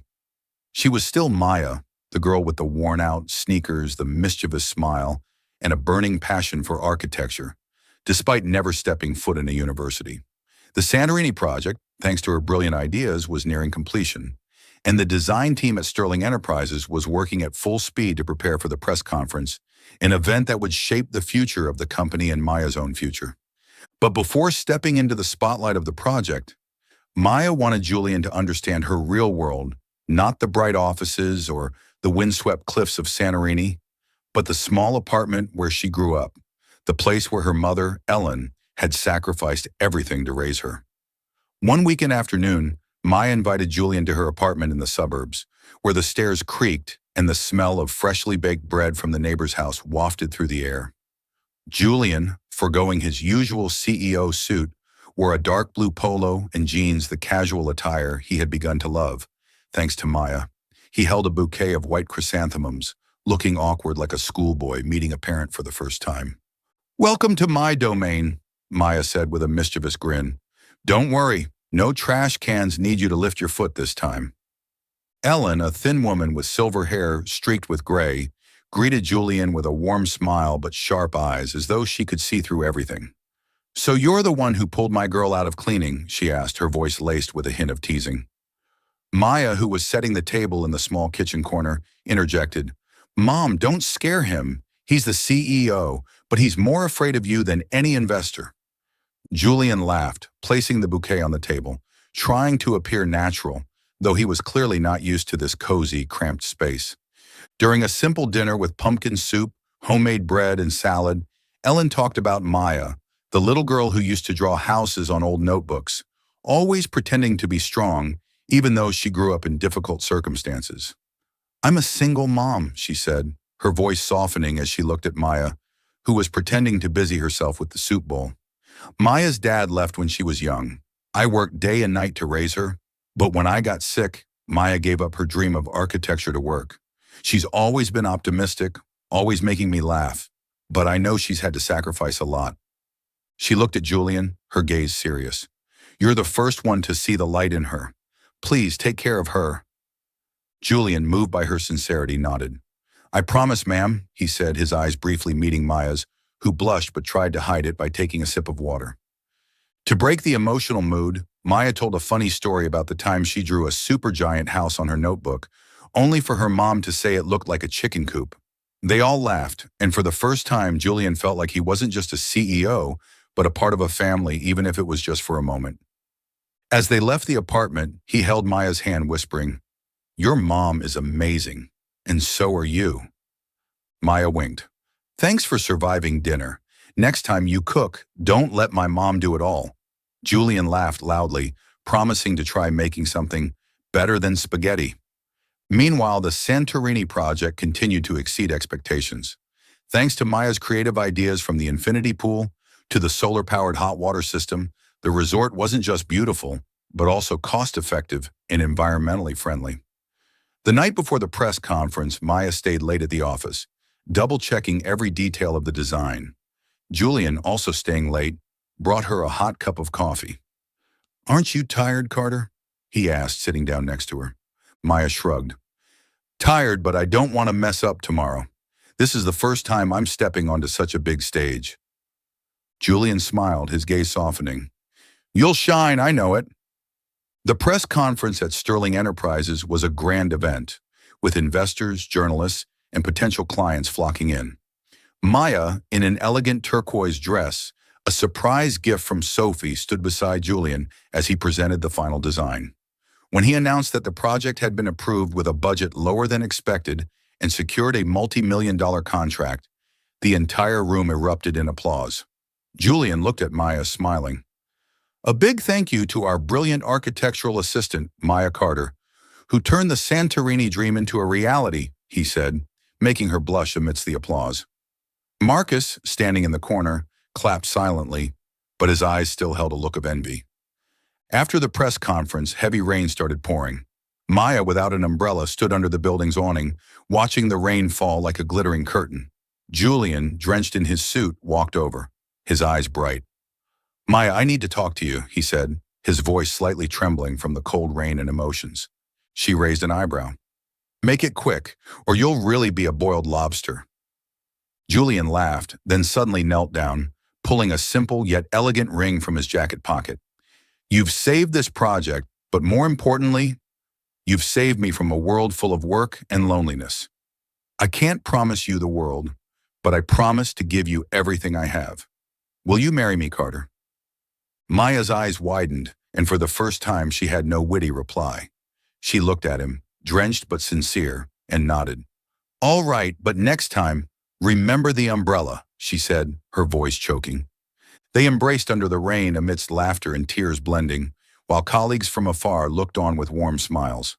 She was still Maya, the girl with the worn-out sneakers, the mischievous smile, and a burning passion for architecture, despite never stepping foot in a university. The Santorini project, thanks to her brilliant ideas, was nearing completion, and the design team at Sterling Enterprises was working at full speed to prepare for the press conference, an event that would shape the future of the company and Maya's own future. But before stepping into the spotlight of the project, Maya wanted Julian to understand her real world, not the bright offices or the windswept cliffs of Santorini, but the small apartment where she grew up, the place where her mother, Ellen, had sacrificed everything to raise her. One weekend afternoon, Maya invited Julian to her apartment in the suburbs, where the stairs creaked and the smell of freshly baked bread from the neighbor's house wafted through the air. Julian, forgoing his usual CEO suit, wore a dark blue polo and jeans, the casual attire he had begun to love, thanks to Maya. He held a bouquet of white chrysanthemums, looking awkward like a schoolboy meeting a parent for the first time. "Welcome to my domain," Maya said with a mischievous grin. "Don't worry, no trash cans need you to lift your foot this time." Ellen, a thin woman with silver hair streaked with gray, greeted Julian with a warm smile but sharp eyes, as though she could see through everything. "So you're the one who pulled my girl out of cleaning?" she asked, her voice laced with a hint of teasing. Maya, who was setting the table in the small kitchen corner, interjected, "Mom, don't scare him. He's the CEO, but he's more afraid of you than any investor." Julian laughed, placing the bouquet on the table, trying to appear natural, though he was clearly not used to this cozy, cramped space. During a simple dinner with pumpkin soup, homemade bread, and salad, Ellen talked about Maya, the little girl who used to draw houses on old notebooks, always pretending to be strong, even though she grew up in difficult circumstances. "I'm a single mom," she said, her voice softening as she looked at Maya, who was pretending to busy herself with the soup bowl. "Maya's dad left when she was young. I worked day and night to raise her, but when I got sick, Maya gave up her dream of architecture to work. She's always been optimistic, always making me laugh, but I know she's had to sacrifice a lot." She looked at Julian, her gaze serious. "You're the first one to see the light in her. Please take care of her." Julian, moved by her sincerity, nodded. "I promise, ma'am," he said, his eyes briefly meeting Maya's, who blushed but tried to hide it by taking a sip of water. To break the emotional mood, Maya told a funny story about the time she drew a supergiant house on her notebook, only for her mom to say it looked like a chicken coop. They all laughed, and for the first time, Julian felt like he wasn't just a CEO, but a part of a family, even if it was just for a moment. As they left the apartment, he held Maya's hand, whispering, "Your mom is amazing, and so are you." Maya winked. "Thanks for surviving dinner. Next time you cook, don't let my mom do it all." Julian laughed loudly, promising to try making something better than spaghetti. Meanwhile, the Santorini project continued to exceed expectations. Thanks to Maya's creative ideas, from the infinity pool to the solar-powered hot water system, the resort wasn't just beautiful, but also cost-effective and environmentally friendly. The night before the press conference, Maya stayed late at the office, double-checking every detail of the design. Julian, also staying late, brought her a hot cup of coffee. "Aren't you tired, Carter?" he asked, sitting down next to her. Maya shrugged. "Tired, but I don't want to mess up tomorrow. This is the first time I'm stepping onto such a big stage." Julian smiled, his gaze softening. "You'll shine, I know it." The press conference at Sterling Enterprises was a grand event, with investors, journalists, and potential clients flocking in. Maya, in an elegant turquoise dress, a surprise gift from Sophie, stood beside Julian as he presented the final design. When he announced that the project had been approved with a budget lower than expected and secured a multi-million-dollar contract, the entire room erupted in applause. Julian looked at Maya, smiling. "A big thank you to our brilliant architectural assistant, Maya Carter, who turned the Santorini dream into a reality," he said, making her blush amidst the applause. Marcus, standing in the corner, clapped silently, but his eyes still held a look of envy. After the press conference, heavy rain started pouring. Maya, without an umbrella, stood under the building's awning, watching the rain fall like a glittering curtain. Julian, drenched in his suit, walked over, his eyes bright. "Maya, I need to talk to you," he said, his voice slightly trembling from the cold rain and emotions. She raised an eyebrow. "Make it quick, or you'll really be a boiled lobster." Julian laughed, then suddenly knelt down, pulling a simple yet elegant ring from his jacket pocket. "You've saved this project, but more importantly, you've saved me from a world full of work and loneliness. I can't promise you the world, but I promise to give you everything I have. Will you marry me, Carter?" Maya's eyes widened, and for the first time she had no witty reply. She looked at him, drenched but sincere, and nodded. "All right, but next time, remember the umbrella," she said, her voice choking. They embraced under the rain amidst laughter and tears blending, while colleagues from afar looked on with warm smiles.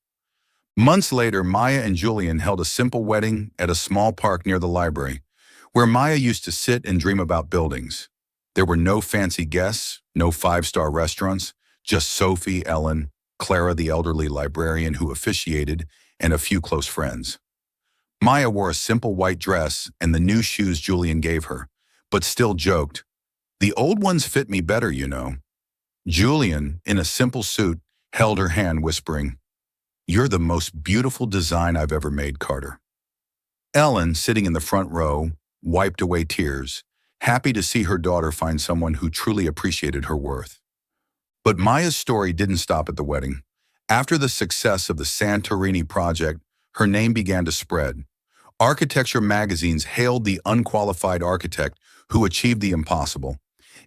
Months later, Maya and Julian held a simple wedding at a small park near the library, where Maya used to sit and dream about buildings. There were no fancy guests, no five-star restaurants, just Sophie, Ellen, Clara, the elderly librarian who officiated, and a few close friends. Maya wore a simple white dress and the new shoes Julian gave her, but still joked, "The old ones fit me better, you know." Julian, in a simple suit, held her hand, whispering, "You're the most beautiful design I've ever made, Carter." Ellen, sitting in the front row, wiped away tears, happy to see her daughter find someone who truly appreciated her worth. But Maya's story didn't stop at the wedding. After the success of the Santorini project, her name began to spread. Architecture magazines hailed the unqualified architect who achieved the impossible,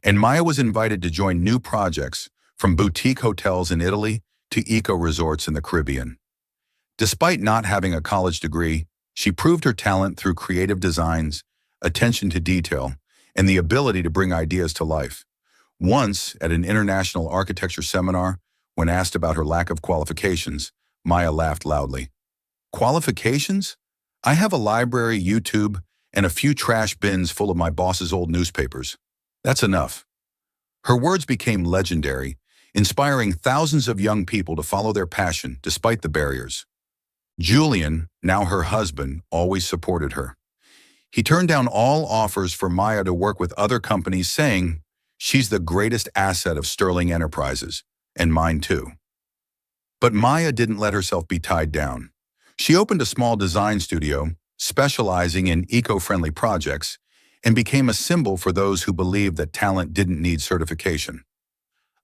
and Maya was invited to join new projects, from boutique hotels in Italy to eco-resorts in the Caribbean. Despite not having a college degree, she proved her talent through creative designs, attention to detail, and the ability to bring ideas to life. Once, at an international architecture seminar, when asked about her lack of qualifications, Maya laughed loudly. Qualifications? I have a library, YouTube, and a few trash bins full of my boss's old newspapers. That's enough. Her words became legendary, inspiring thousands of young people to follow their passion despite the barriers. Julian, now her husband, always supported her. He turned down all offers for Maya to work with other companies, saying, "She's the greatest asset of Sterling Enterprises, and mine too." But Maya didn't let herself be tied down. She opened a small design studio, specializing in eco-friendly projects, and became a symbol for those who believed that talent didn't need certification.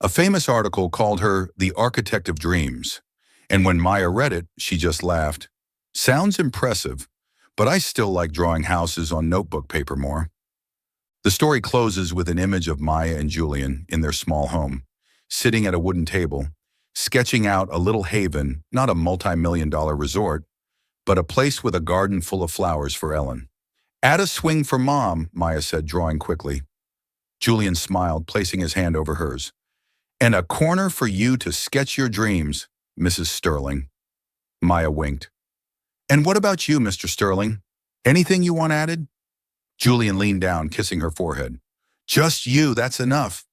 A famous article called her the architect of dreams, and when Maya read it, she just laughed. "Sounds impressive, but I still like drawing houses on notebook paper more." The story closes with an image of Maya and Julian in their small home, sitting at a wooden table, sketching out a little haven, not a multi-million-dollar resort, but a place with a garden full of flowers for Ellen. "Add a swing for Mom," Maya said, drawing quickly. Julian smiled, placing his hand over hers. "And a corner for you to sketch your dreams, Mrs. Sterling." Maya winked. "And what about you, Mr. Sterling? Anything you want added?" Julian leaned down, kissing her forehead. "Just you, that's enough.